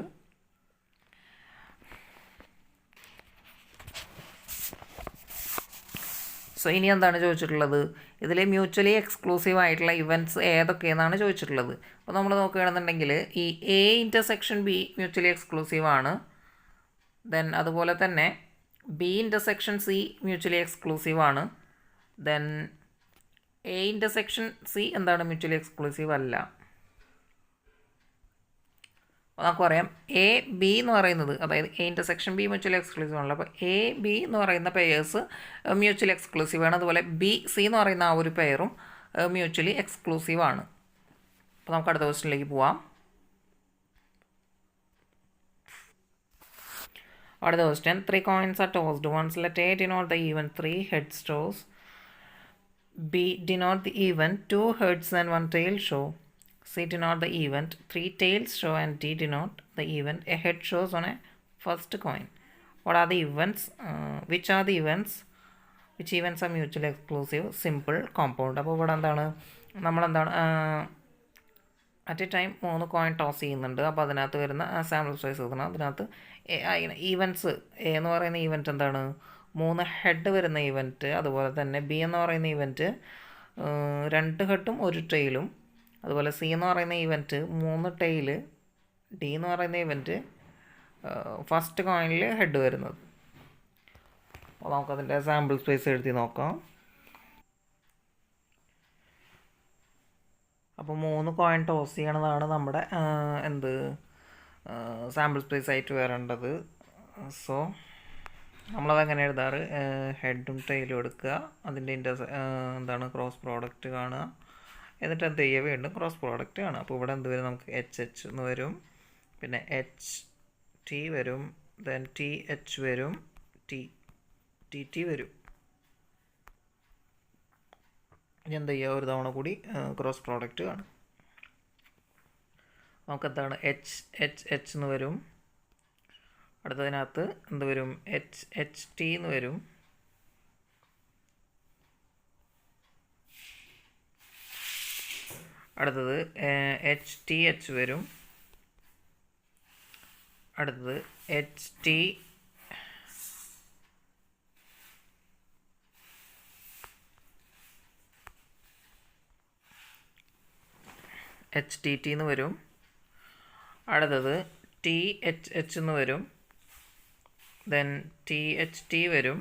സോ ഇനി എന്താണ് ചോദിച്ചിട്ടുള്ളത്? ഇതിൽ മ്യൂച്വലി എക്സ്ക്ലൂസീവ് ആയിട്ടുള്ള ഇവൻറ്റ്സ് ഏതൊക്കെയെന്നാണ് ചോദിച്ചിട്ടുള്ളത്. അപ്പോൾ നമ്മൾ നോക്കുകയാണെന്നുണ്ടെങ്കിൽ ഈ A × B മ്യൂച്വലി എക്സ്ക്ലൂസീവ് ആണ്. ദെൻ അതുപോലെ തന്നെ B intersection C mutually exclusive ആണ്. ദെൻ എ ഇൻ്റർസെക്ഷൻ സി എന്താണ്, മ്യൂച്വലി എക്സ്ക്ലൂസീവ് അല്ല. അപ്പോൾ നമുക്ക് പറയാം എ ബി എന്ന് പറയുന്നത്, അതായത് A intersection B mutually exclusive ആണല്ലോ. അപ്പോൾ എ ബി എന്ന് പറയുന്ന പെയേഴ്സ് മ്യൂച്വലി എക്സ്ക്ലൂസീവ് ആണ്. അതുപോലെ ബി സി എന്ന് പറയുന്ന ആ ഒരു പെയറും മ്യൂച്വലി എക്സ്ക്ലൂസീവ് ആണ്. അപ്പോൾ നമുക്ക് അടുത്ത ക്വസ്റ്റ്യനിലേക്ക് പോവാം. അടുത്ത question, 3 coins are tossed. Once let A denote the event 3 heads toss, B denote the event 2 heads and 1 tail show, C denote the event 3 tails show, and D denote the event a head shows on a first coin. What are the events? Which are the events? Which events are mutually exclusive? Simple, compound. അപ്പോൾ ഇവിടെ എന്താണ്, നമ്മളെന്താണ് at A time 3 coin toss ചെയ്യുന്നുണ്ട്. അപ്പോൾ അതിനകത്ത് വരുന്ന sample size എഴുതണം. അതിനകത്ത് ഈവൻറ്റ്സ്, എ എന്ന് പറയുന്ന ഈവൻറ്റ് എന്താണ്, 3 ഹെഡ് വരുന്ന ഈവൻറ്റ്. അതുപോലെ തന്നെ ബി എന്ന് പറയുന്ന ഈവൻറ്റ് 2 ഹെഡും 1 ടെയിലും. അതുപോലെ സി എന്ന് പറയുന്ന ഈവൻറ്റ് 3 ടെയില്. ഡി എന്ന് പറയുന്ന ഈവൻറ്റ് ഫസ്റ്റ് കോയിനിൽ ഹെഡ് വരുന്നത്. അപ്പോൾ നമുക്കതിൻ്റെ സാമ്പിൾ സ്പേസ് എഴുതി നോക്കാം. അപ്പോൾ 3 കോയിൻ ടോസ് ചെയ്യണതാണ് നമ്മുടെ സാമ്പിൾ സ്പേസ് ആയിട്ട് വരേണ്ടത്. സോ നമ്മളതെങ്ങനെ എഴുതാറ്, ഹെഡും ടൈലും എടുക്കുക, അതിൻ്റെ എന്താണ് ക്രോസ് പ്രോഡക്റ്റ് കാണുക, എന്നിട്ട് എന്ത് ചെയ്യുക, വീണ്ടും ക്രോസ് പ്രോഡക്റ്റ് കാണുക. അപ്പോൾ ഇവിടെ എന്ത് വരും, നമുക്ക് എച്ച് എച്ച് എന്ന് വരും, പിന്നെ എച്ച് ടി വരും, ദെൻ ടി എച്ച് വരും, ടി ടി ടി വരും. ഇനി എന്ത് ചെയ്യുക, ഒരു തവണ കൂടി ക്രോസ് പ്രോഡക്റ്റ് കാണും. നമുക്കെന്താണ് എച്ച് എച്ച് എച്ച് എന്ന് വരും. അടുത്തതിനകത്ത് എന്ത് വരും, എച്ച് എച്ച് ടി എന്ന് വരും. അടുത്തത് എച്ച് ടി എച്ച് വരും. അടുത്തത് H T H T T എന്ന് വരും. അടുത്തത് ടി എച്ച് എച്ച് എന്ന് വരും. ദെൻ ടി എച്ച് ടി വരും.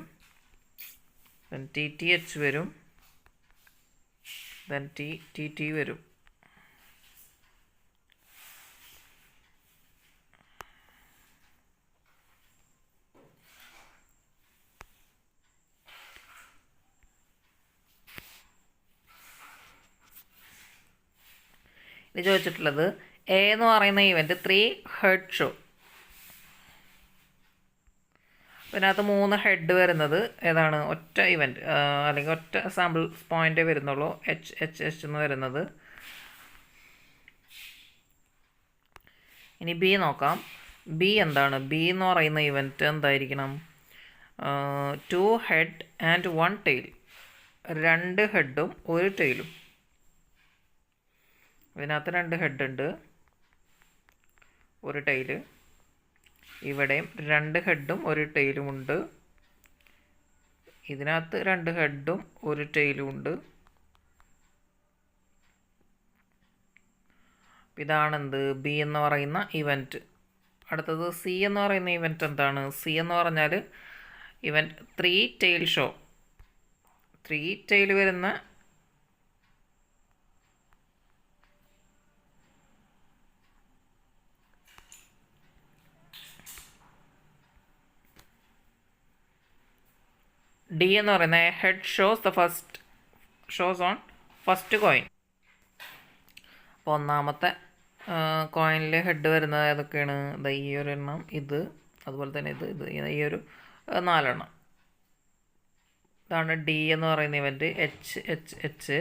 ദെൻ ടി ടി എച്ച് വരും. ദെൻ ടി ടി ടി വരും. ഇത് ചോദിച്ചിട്ടുള്ളത് എ എന്ന് പറയുന്ന ഇവൻറ്റ് 3 ഹെഡ് ഷോ. ഇതിനകത്ത് 3 ഹെഡ് വരുന്നത് ഏതാണ്, ഒറ്റ ഇവൻറ്റ് അല്ലെങ്കിൽ ഒറ്റ സാമ്പിൾ പോയിൻ്റേ വരുന്നുള്ളൂ, എച്ച് എച്ച് എച്ച് എന്ന് വരുന്നത്. ഇനി ബി നോക്കാം. ബി എന്താണ്, ബി എന്ന് പറയുന്ന ഇവൻറ്റ് എന്തായിരിക്കണം, 2 ഹെഡ് ആൻഡ് 1 ടെയിൽ, 2 ഹെഡും 1 ടെയിലും. ഇതിനകത്ത് 2 ഹെഡ് ഉണ്ട്, 1 ടെയില്. ഇവിടെയും 2 ഹെഡും 1 ടെയിലും ഉണ്ട്. ഇതിനകത്ത് 2 ഹെഡും 1 ടെയിലും ഉണ്ട്. ഇതാണെന്ത്, ബി എന്ന് പറയുന്ന ഇവൻറ്റ്. അടുത്തത് സി എന്ന് പറയുന്ന ഇവൻറ്റ് എന്താണ്, സി എന്ന് പറഞ്ഞാൽ ഇവൻറ്റ് 3 ടെയിൽ ഷോ. 3 ടെയിൽ വരുന്ന ഡി എന്ന് പറയുന്ന head shows on first coin. അപ്പോൾ ഒന്നാമത്തെ കോയിനിൽ ഹെഡ് വരുന്നത് ഏതൊക്കെയാണ്, ഈ ഒരു എണ്ണം, ഇത്, അതുപോലെ തന്നെ ഇത് ഈ ഒരു 4 എണ്ണം. ഇതാണ് ഡി എന്ന് പറയുന്ന ഇവൻറ്റ്. എച്ച് എച്ച് എച്ച്,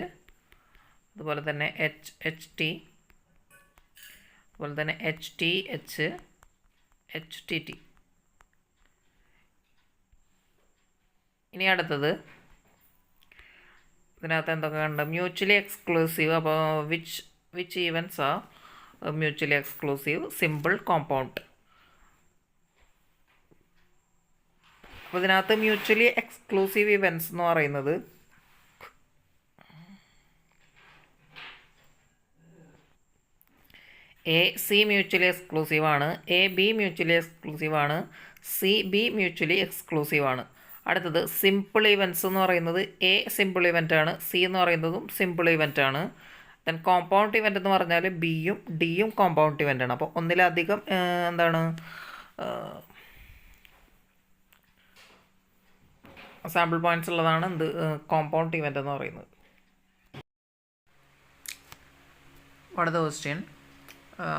അതുപോലെ തന്നെ എച്ച് എച്ച് ടി, അതുപോലെ തന്നെ H T H, H T T. ഇനി അടുത്തത് ഇതിനകത്ത് എന്തൊക്കെ കണ്ട, മ്യൂച്വലി എക്സ്ക്ലൂസീവ്. അപ്പോൾ which events R mutually exclusive? Simple, compound. അപ്പോൾ ഇതിനകത്ത് മ്യൂച്വലി എക്സ്ക്ലൂസീവ് ഇവൻറ്റ്സ് എന്ന് പറയുന്നത് എ സി മ്യൂച്വലി എക്സ്ക്ലൂസീവ് ആണ്, എ ബി മ്യൂച്വലി എക്സ്ക്ലൂസീവ് ആണ്, സി ബി മ്യൂച്വലി എക്സ്ക്ലൂസീവ് ആണ്. അടുത്തത് സിമ്പിൾ ഇവൻറ്റ്സ് എന്ന് പറയുന്നത് എ സിമ്പിൾ ഇവൻ്റ് ആണ്, സി എന്ന് പറയുന്നതും സിമ്പിൾ ഇവൻ്റ് ആണ്. ദെൻ കോമ്പൗണ്ട് ഇവൻ്റ് എന്ന് പറഞ്ഞാൽ ബിയും ഡിയും കോമ്പൗണ്ട് ഇവൻ്റ് ആണ്. അപ്പോൾ ഒന്നിലധികം എന്താണ് സാമ്പിൾ പോയിൻറ്റ്സ് ഉള്ളതാണ് എന്ത് കോമ്പൗണ്ട് ഇവൻ്റ് എന്ന് പറയുന്നത്. അടുത്ത ക്വസ്റ്റ്യൻ,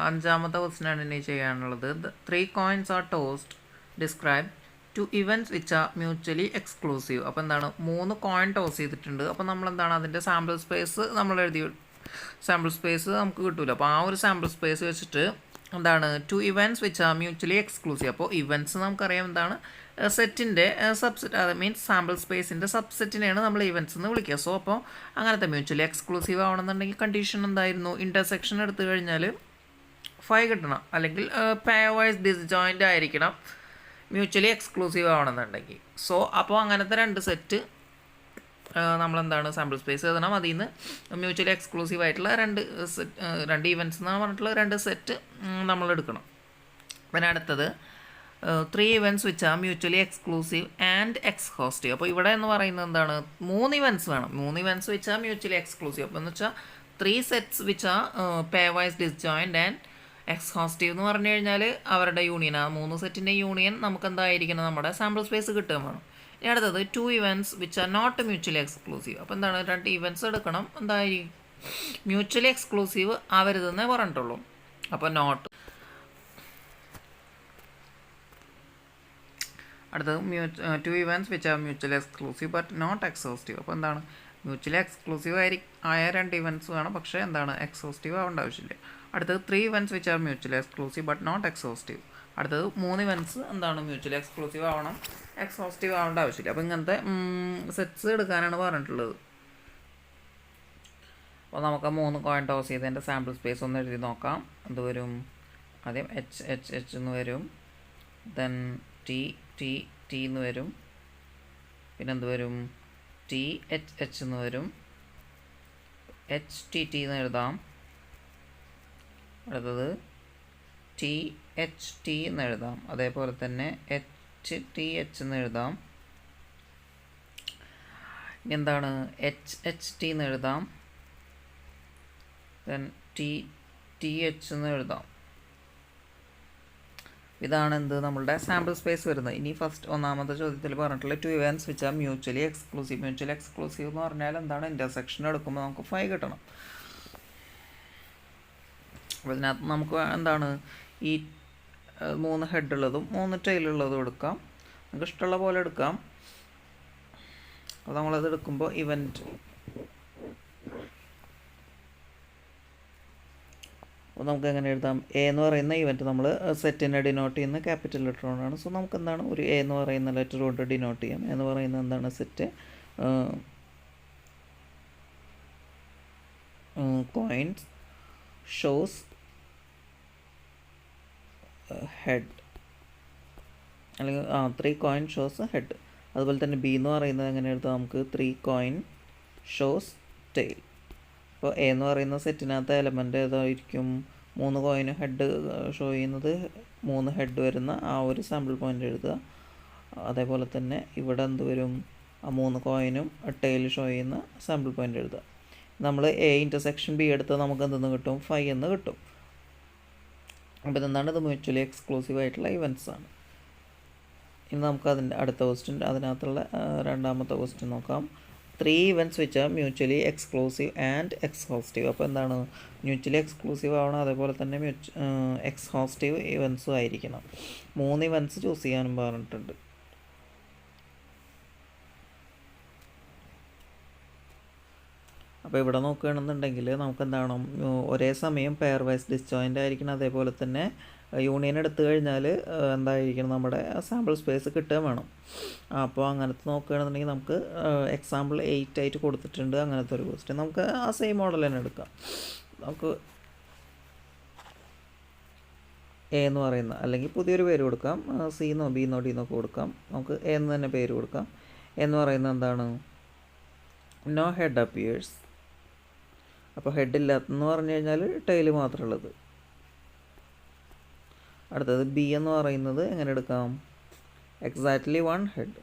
അഞ്ചാമത്തെ ക്വസ്റ്റ്യനാണ് ഇനി ചെയ്യാനുള്ളത്. 3 coins are tossed, describe 2 events which are mutually exclusive. അപ്പോൾ എന്താണ് 3 കോയിൻ ടോസ് ചെയ്തിട്ടുണ്ട്. അപ്പോൾ നമ്മളെന്താണ് അതിൻ്റെ സാമ്പിൾ സ്പേസ് നമ്മൾ എഴുതി, സാമ്പിൾ സ്പേസ് നമുക്ക് കിട്ടില്ല. അപ്പോൾ ആ ഒരു സാമ്പിൾ സ്പേസ് വെച്ചിട്ട് എന്താണ് 2 events which are mutually exclusive. അപ്പോൾ ഇവൻറ്റ്സ് നമുക്കറിയാം എന്താണ് സെറ്റിൻ്റെ സബ്സെറ്റ്, അത് മീൻസ് സാമ്പിൾ സ്പേസിൻ്റെ സബ്സെറ്റിനെയാണ് നമ്മൾ ഇവൻറ്റ്സ് എന്ന് വിളിക്കുക. സോ അപ്പോൾ അങ്ങനത്തെ മ്യൂച്വലി എക്സ്ക്ലൂസീവ് ആവണമെന്നുണ്ടെങ്കിൽ കണ്ടീഷൻ എന്തായിരുന്നു, ഇൻ്റർസെക്ഷൻ എടുത്തു കഴിഞ്ഞാൽ 5 കിട്ടണം, അല്ലെങ്കിൽ പെയർ വൈസ് ഡിസ്ജോയിൻ്റ് ആയിരിക്കണം മ്യൂച്വലി എക്സ്ക്ലൂസീവ് ആവണമെന്നുണ്ടെങ്കിൽ. സോ അപ്പോൾ അങ്ങനത്തെ 2 സെറ്റ് നമ്മളെന്താണ് സാമ്പിൾ സ്പേസ് എഴുതണം. അതിൽ നിന്ന് മ്യൂച്വലി എക്സ്ക്ലൂസീവ് ആയിട്ടുള്ള 2 ഇവൻറ്റ്സ് എന്നാണ് പറഞ്ഞിട്ടുള്ള 2 സെറ്റ് നമ്മൾ എടുക്കണം. പിന്നെ അടുത്തത് 3 events which are mutually exclusive and exhaustive. അപ്പോൾ ഇവിടെ എന്ന് പറയുന്നത് എന്താണ് 3 events വേണം, 3 events which are mutually exclusive. അപ്പോൾ എന്ന് വെച്ചാൽ 3 sets which are pairwise disjoint and exhaustive എന്ന് പറഞ്ഞു കഴിഞ്ഞാൽ അവരുടെ യൂണിയൻ, ആ 3 സെറ്റിൻ്റെ യൂണിയൻ നമുക്ക് എന്തായിരിക്കണം, നമ്മുടെ സാമ്പിൾ സ്പേസ് കിട്ടുക വേണം. ഇനി അടുത്തത് 2 events which are not mutually exclusive. അപ്പോൾ എന്താണ് 2 events എടുക്കണം, എന്തായിരിക്കും മ്യൂച്വലി എക്സ്ക്ലൂസീവ് ആവരുതെന്നേ പറഞ്ഞിട്ടുള്ളൂ. അപ്പോൾ നോട്ട്. അടുത്തത് 2 events which are mutually exclusive but not exhaustive. അപ്പോൾ എന്താണ് മ്യൂച്വലി എക്സ്ക്ലൂസീവ് ആയ 2 events വേണം, പക്ഷേ എന്താണ് എക്സോസ്റ്റീവ് ആവേണ്ട ആവശ്യമില്ല. അടുത്തത് 3 events which are mutually exclusive but not exhaustive. അടുത്തത് 3 events എന്താണ് മ്യൂച്വലി എക്സ്ക്ലൂസീവ് ആവണം, എക്സോസ്റ്റീവ് ആവേണ്ട ആവശ്യമില്ല. അപ്പോൾ ഇങ്ങനത്തെ സെറ്റ്സ് എടുക്കാനാണ് പറഞ്ഞിട്ടുള്ളത്. അപ്പോൾ നമുക്ക് 3 കോയിൻ ടോസ് ചെയ്തതിൻ്റെ സാമ്പിൾ സ്പേസ് ഒന്ന് എഴുതി നോക്കാം. എന്ത് വരും, ആദ്യം എച്ച് എച്ച് എച്ച് എന്ന് വരും, ദെൻ ടി ടി ടി എന്ന് വരും, പിന്നെ എന്ത് വരും ടി എച്ച് എച്ച് എന്ന് വരും, എച്ച് ടി ടി എന്ന് എഴുതാം. അടുത്തത് ടി എച്ച് ടി എന്ന് എഴുതാം, അതേപോലെ തന്നെ എച്ച് ടി എച്ച് എന്ന് എഴുതാം. ഇനി എന്താണ് എച്ച് എച്ച് ടി എന്ന് എഴുതാം, ദെൻ ടി ടി എച്ച് എന്ന് എഴുതാം. ഇതാണ് എന്ത് നമ്മളുടെ സാമ്പിൾ സ്പേസ് വരുന്നത്. ഇനി ഫസ്റ്റ് ഒന്നാമത്തെ ചോദ്യത്തിൽ പറഞ്ഞിട്ടുള്ള 2 events which are mutually exclusive. Mutually exclusive എന്ന് പറഞ്ഞാൽ എന്താണ്, ഇൻ്റർസെക്ഷൻ എടുക്കുമ്പോൾ നമുക്ക് 5 കിട്ടണം. അപ്പോൾ ഇതിനകത്ത് നമുക്ക് എന്താണ് ഈ 3 ഹെഡ് ഉള്ളതും 3 tail ഉള്ളതും എടുക്കാം, നമുക്ക് ഇഷ്ടമുള്ള പോലെ എടുക്കാം. അപ്പോൾ നമ്മളത് എടുക്കുമ്പോൾ ഇവൻറ്റ്, അപ്പോൾ നമുക്ക് എങ്ങനെ എഴുതാം, എ എന്ന് പറയുന്ന ഇവൻറ്റ് നമ്മൾ സെറ്റിനെ ഡിനോട്ട് ചെയ്യുന്ന ക്യാപിറ്റൽ ലെറ്റർ കൊണ്ടാണ്. സോ നമുക്ക് എന്താണ് ഒരു എ എന്ന് പറയുന്ന ലെറ്റർ കൊണ്ട് ഡിനോട്ട് ചെയ്യാം. എന്ന് പറയുന്നത് എന്താണ് സെറ്റ് കോയിൻസ് ഷോസ് ഹെഡ്, അല്ലെങ്കിൽ 3 coin ഷോസ് ഹെഡ്. അതുപോലെ തന്നെ ബി എന്ന് പറയുന്നത് എങ്ങനെ എഴുതാം, നമുക്ക് 3 coin ഷോസ് ടെയിൽ. അപ്പോൾ എ എന്ന് പറയുന്ന സെറ്റിനകത്ത് എലമെൻ്റ് ഏതായിരിക്കും, 3 കോയിൻ ഹെഡ് ഷോ ചെയ്യുന്നത്, 3 ഹെഡ് വരുന്ന ആ ഒരു സാമ്പിൾ പോയിൻ്റ് എഴുതുക. അതേപോലെ തന്നെ ഇവിടെ എന്ത് വരും, ആ 3 കോയിനും ടെയിൽ ഷോ ചെയ്യുന്ന സാമ്പിൾ പോയിൻ്റ് എഴുതുക. നമ്മൾ എ ഇൻ്റർസെക്ഷൻ ബി എടുത്താൽ നമുക്ക് എന്തെന്ന് കിട്ടും, 5 എന്ന് കിട്ടും. അപ്പോൾ ഇതെന്താണ്, ഇത് മ്യൂച്വലി എക്സ്ക്ലൂസീവ് ആയിട്ടുള്ള ഇവൻറ്റ്സ് ആണ്. ഇനി നമുക്ക് അതിൻ്റെ അടുത്ത ക്വസ്റ്റ്യൻ, അതിനകത്തുള്ള രണ്ടാമത്തെ ക്വസ്റ്റ്യൻ നോക്കാം. 3 events which are mutually exclusive and exhaustive. അപ്പോൾ എന്താണ് മ്യൂച്വലി എക്സ്ക്ലൂസീവ് ആവണം, അതേപോലെ തന്നെ എക്സ്ഹോസ്റ്റീവ് ഇവൻറ്റ്സും ആയിരിക്കണം. 3 events ചൂസ് ചെയ്യാനും പറഞ്ഞിട്ടുണ്ട്. അപ്പോൾ ഇവിടെ നോക്കുകയാണെന്നുണ്ടെങ്കിൽ നമുക്ക് എന്താണ് ഒരേ സമയം പെയർ വൈസ് ഡിസ്ജോയിൻ്റ് ആയിരിക്കണം, അതേപോലെ തന്നെ യൂണിയൻ എടുത്തു കഴിഞ്ഞാൽ എന്തായിരിക്കണം, നമ്മുടെ സാമ്പിൾ സ്പേസ് കിട്ടുക വേണം. അപ്പോൾ അങ്ങനത്തെ നോക്കുകയാണെന്നുണ്ടെങ്കിൽ നമുക്ക് എക്സാമ്പിൾ 8 ആയിട്ട് കൊടുത്തിട്ടുണ്ട് അങ്ങനത്തെ ഒരു ക്വസ്റ്റ്യൻ. നമുക്ക് ആ സെയിം മോഡൽ തന്നെ എടുക്കാം. നമുക്ക് എ എന്ന് പറയുന്ന, അല്ലെങ്കിൽ പുതിയൊരു പേര് കൊടുക്കാം, സി എന്നോ ബി എന്നോ ഡി എന്നൊക്കെ കൊടുക്കാം. നമുക്ക് എ എന്ന് തന്നെ പേര് കൊടുക്കാം. എന്ന് പറയുന്നത് എന്താണ്, നോ ഹെഡ് അപ്പിയേഴ്സ്. അപ്പോൾ ഹെഡ് ഇല്ലാത്തെന്ന് പറഞ്ഞു കഴിഞ്ഞാൽ ടെയിൽ മാത്രമുള്ളത്. അടുത്തത് ബി എന്ന് പറയുന്നത് എങ്ങനെ എടുക്കാം? Exactly one head.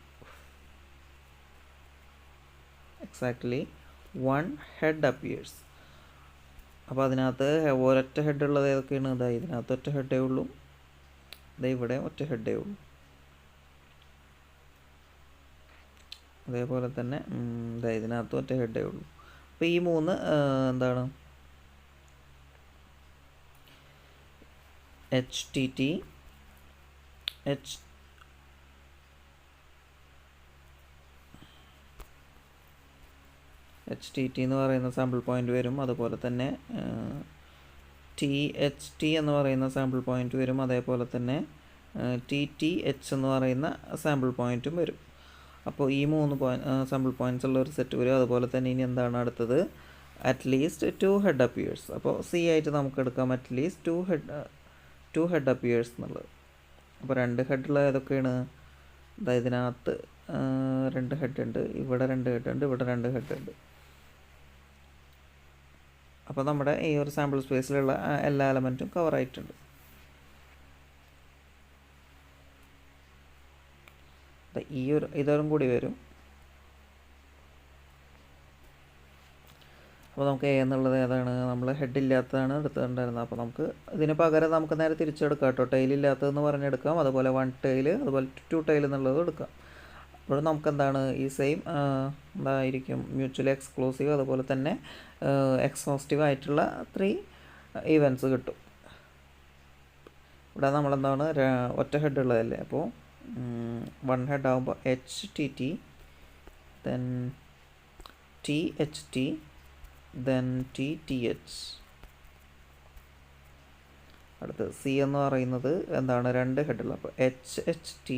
Exactly one head appears. അപ്പോൾ അതിനകത്ത് ഒരൊറ്റ ഹെഡ് ഉള്ളത് ഏതൊക്കെയാണ്? ഇതാ ഇതിനകത്ത് ഒറ്റ ഹെഡേ ഉള്ളൂ, ഇതാ ഇവിടെ ഒറ്റ ഹെഡേ ഉള്ളൂ. അതേപോലെ തന്നെ ഇതാ ഇതിനകത്ത് ഒറ്റ ഹെഡേ ഉള്ളൂ. അപ്പോൾ ഈ മൂന്ന് എന്താണ്? എച്ച് ടി ടി എന്ന് പറയുന്ന സാമ്പിൾ പോയിൻ്റ് വരും. അതുപോലെ തന്നെ THT എന്ന് പറയുന്ന സാമ്പിൾ പോയിൻ്റ് വരും. അതേപോലെ തന്നെ TTH എന്ന് പറയുന്ന സാമ്പിൾ പോയിൻറ്റും വരും. അപ്പോൾ ഈ മൂന്ന് സാമ്പിൾ പോയിൻറ്റ്സ് ഉള്ള ഒരു സെറ്റ് വരും. അതുപോലെ തന്നെ ഇനി എന്താണ് അടുത്തത്? At least 2 head appears. അപ്പോൾ സി ആയിട്ട് നമുക്ക് എടുക്കാം അറ്റ്ലീസ്റ്റ് 2 ഹെഡ് അപ്പിയേഴ്സ് എന്നുള്ളത്. അപ്പോൾ 2 ഹെഡുള്ള ഏതൊക്കെയാണ്? അതായത് ഇതിനകത്ത് 2 ഹെഡ് ഉണ്ട്, ഇവിടെ 2 ഹെഡ് ഉണ്ട്, ഇവിടെ 2 ഹെഡ് ഉണ്ട്. അപ്പോൾ നമ്മുടെ ഈ ഒരു സാമ്പിൾ സ്പേസിലുള്ള എല്ലാ എലമെൻറ്റും കവർ ആയിട്ടുണ്ട്. ഇതൊരും കൂടി വരും. അപ്പോൾ നമുക്ക് എ എന്നുള്ളത് ഏതാണ്? നമ്മൾ ഹെഡ് ഇല്ലാത്തതാണ് എടുത്തിട്ടുണ്ടായിരുന്നത്. അപ്പോൾ നമുക്ക് ഇതിന് പകരം നമുക്ക് നേരെ തിരിച്ചെടുക്കാം കേട്ടോ. ടൈലില്ലാത്തതെന്ന് പറഞ്ഞെടുക്കാം. അതുപോലെ 1 ടൈല്, അതുപോലെ 2 ടൈൽ എന്നുള്ളത് എടുക്കാം. അപ്പോൾ നമുക്ക് എന്താണ് ഈ സെയിം എന്തായിരിക്കും? മ്യൂച്വലി എക്സ്ക്ലൂസീവ് അതുപോലെ തന്നെ എക്സോസ്റ്റീവ് ആയിട്ടുള്ള 3 ഇവൻറ്റ്സ് കിട്ടും. ഇവിടെ നമ്മളെന്താണ് ഒറ്റ ഹെഡ് ഉള്ളതല്ലേ. അപ്പോൾ 1 ഹെഡ് ആകുമ്പോൾ HTT, then THT, then TTH. അടുത്ത് സി എന്ന് പറയുന്നത് എന്താണ്? 2 ഹെഡുള്ള. അപ്പോൾ HHT,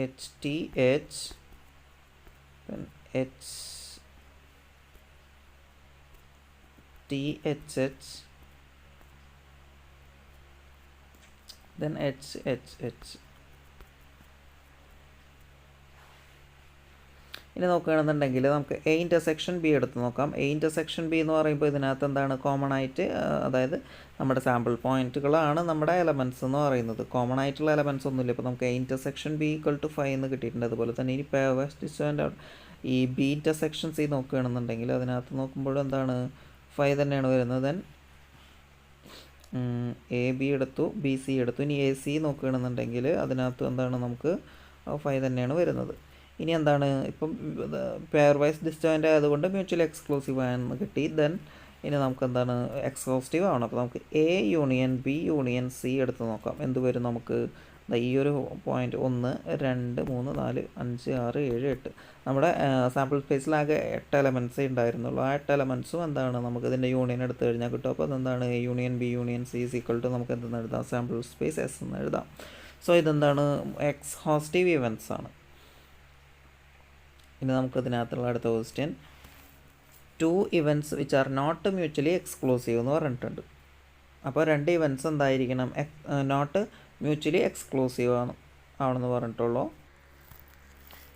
HTH, then THH, then HHH. ഇനി നോക്കുകയാണെന്നുണ്ടെങ്കിൽ നമുക്ക് എ ഇൻ്റർസെക്ഷൻ ബി എടുത്ത് നോക്കാം. എ ഇൻ്റർസെക്ഷൻ ബി എന്ന് പറയുമ്പോൾ ഇതിനകത്ത് എന്താണ് കോമൺ ആയിട്ട്? അതായത് നമ്മുടെ സാമ്പിൾ പോയിൻറ്റുകളാണ് നമ്മുടെ എലമെൻറ്റ്സ് എന്ന് പറയുന്നത്. കോമൺ ആയിട്ടുള്ള എലമെൻറ്റ്സ് ഒന്നുമില്ല. ഇപ്പോൾ നമുക്ക് A intersection B equal to 5 എന്ന് കിട്ടിയിട്ടുണ്ട്. അതുപോലെ തന്നെ ഇനി പേഴ്വേഴ്സ് ഈ ബി ഇൻ്റർസെക്ഷൻ സി നോക്കുകയാണെന്നുണ്ടെങ്കിൽ അതിനകത്ത് നോക്കുമ്പോൾ എന്താണ് 5 തന്നെയാണ് വരുന്നത്. ദെൻ എ ബി എടുത്തു, ബി സി എടുത്തു. ഇനി എ സി നോക്കുകയാണെന്നുണ്ടെങ്കിൽ അതിനകത്ത് എന്താണ് നമുക്ക് 5 തന്നെയാണ് വരുന്നത്. ഇനി എന്താണ്? ഇപ്പം പെയർ വൈസ് ഡിസ്റ്റോയിൻ്റ് ആയതുകൊണ്ട് മ്യൂച്വലി എക്സ്ക്ലൂസീവ് ആയെന്ന് കിട്ടി. ദെൻ ഇനി നമുക്ക് എന്താണ്? എക്സോസ്റ്റീവ് ആവണം. അപ്പോൾ നമുക്ക് A union B union C എടുത്ത് നോക്കാം. എന്ത് വരും നമുക്ക്? ഈ ഒരു പോയിൻറ്റ് 1 2 3 4 5 6 7 8 നമ്മുടെ സാമ്പിൾ സ്പേസിലാകെ 8 എലമെൻറ്റ്സേ ഉണ്ടായിരുന്നുള്ളൂ. ആ 8 എലമെൻറ്റ്സും എന്താണ് നമുക്ക് ഇതിൻ്റെ യൂണിയൻ എടുത്ത് കഴിഞ്ഞാൽ കിട്ടും. അപ്പോൾ അതെന്താണ്? A union B union C is equal to നമുക്ക് എന്തെന്ന് എഴുതാം? സാമ്പിൾ സ്പേസ് എസ് എന്ന് എഴുതാം. സോ ഇതെന്താണ്? എക്സ്ഹോസ്റ്റീവ് ഇവൻറ്റ്സ് ആണ്. ഇനി നമുക്ക് ഇതിനകത്തുള്ള അടുത്ത question 2 events which are not mutually exclusive എന്ന് പറഞ്ഞിട്ടുണ്ട്. അപ്പോൾ 2 ഇവൻറ്റ്സ് എന്തായിരിക്കണം? നോട്ട് മ്യൂച്വലി എക്സ്ക്ലൂസീവ് ആണെന്ന് പറഞ്ഞിട്ടുള്ളൂ.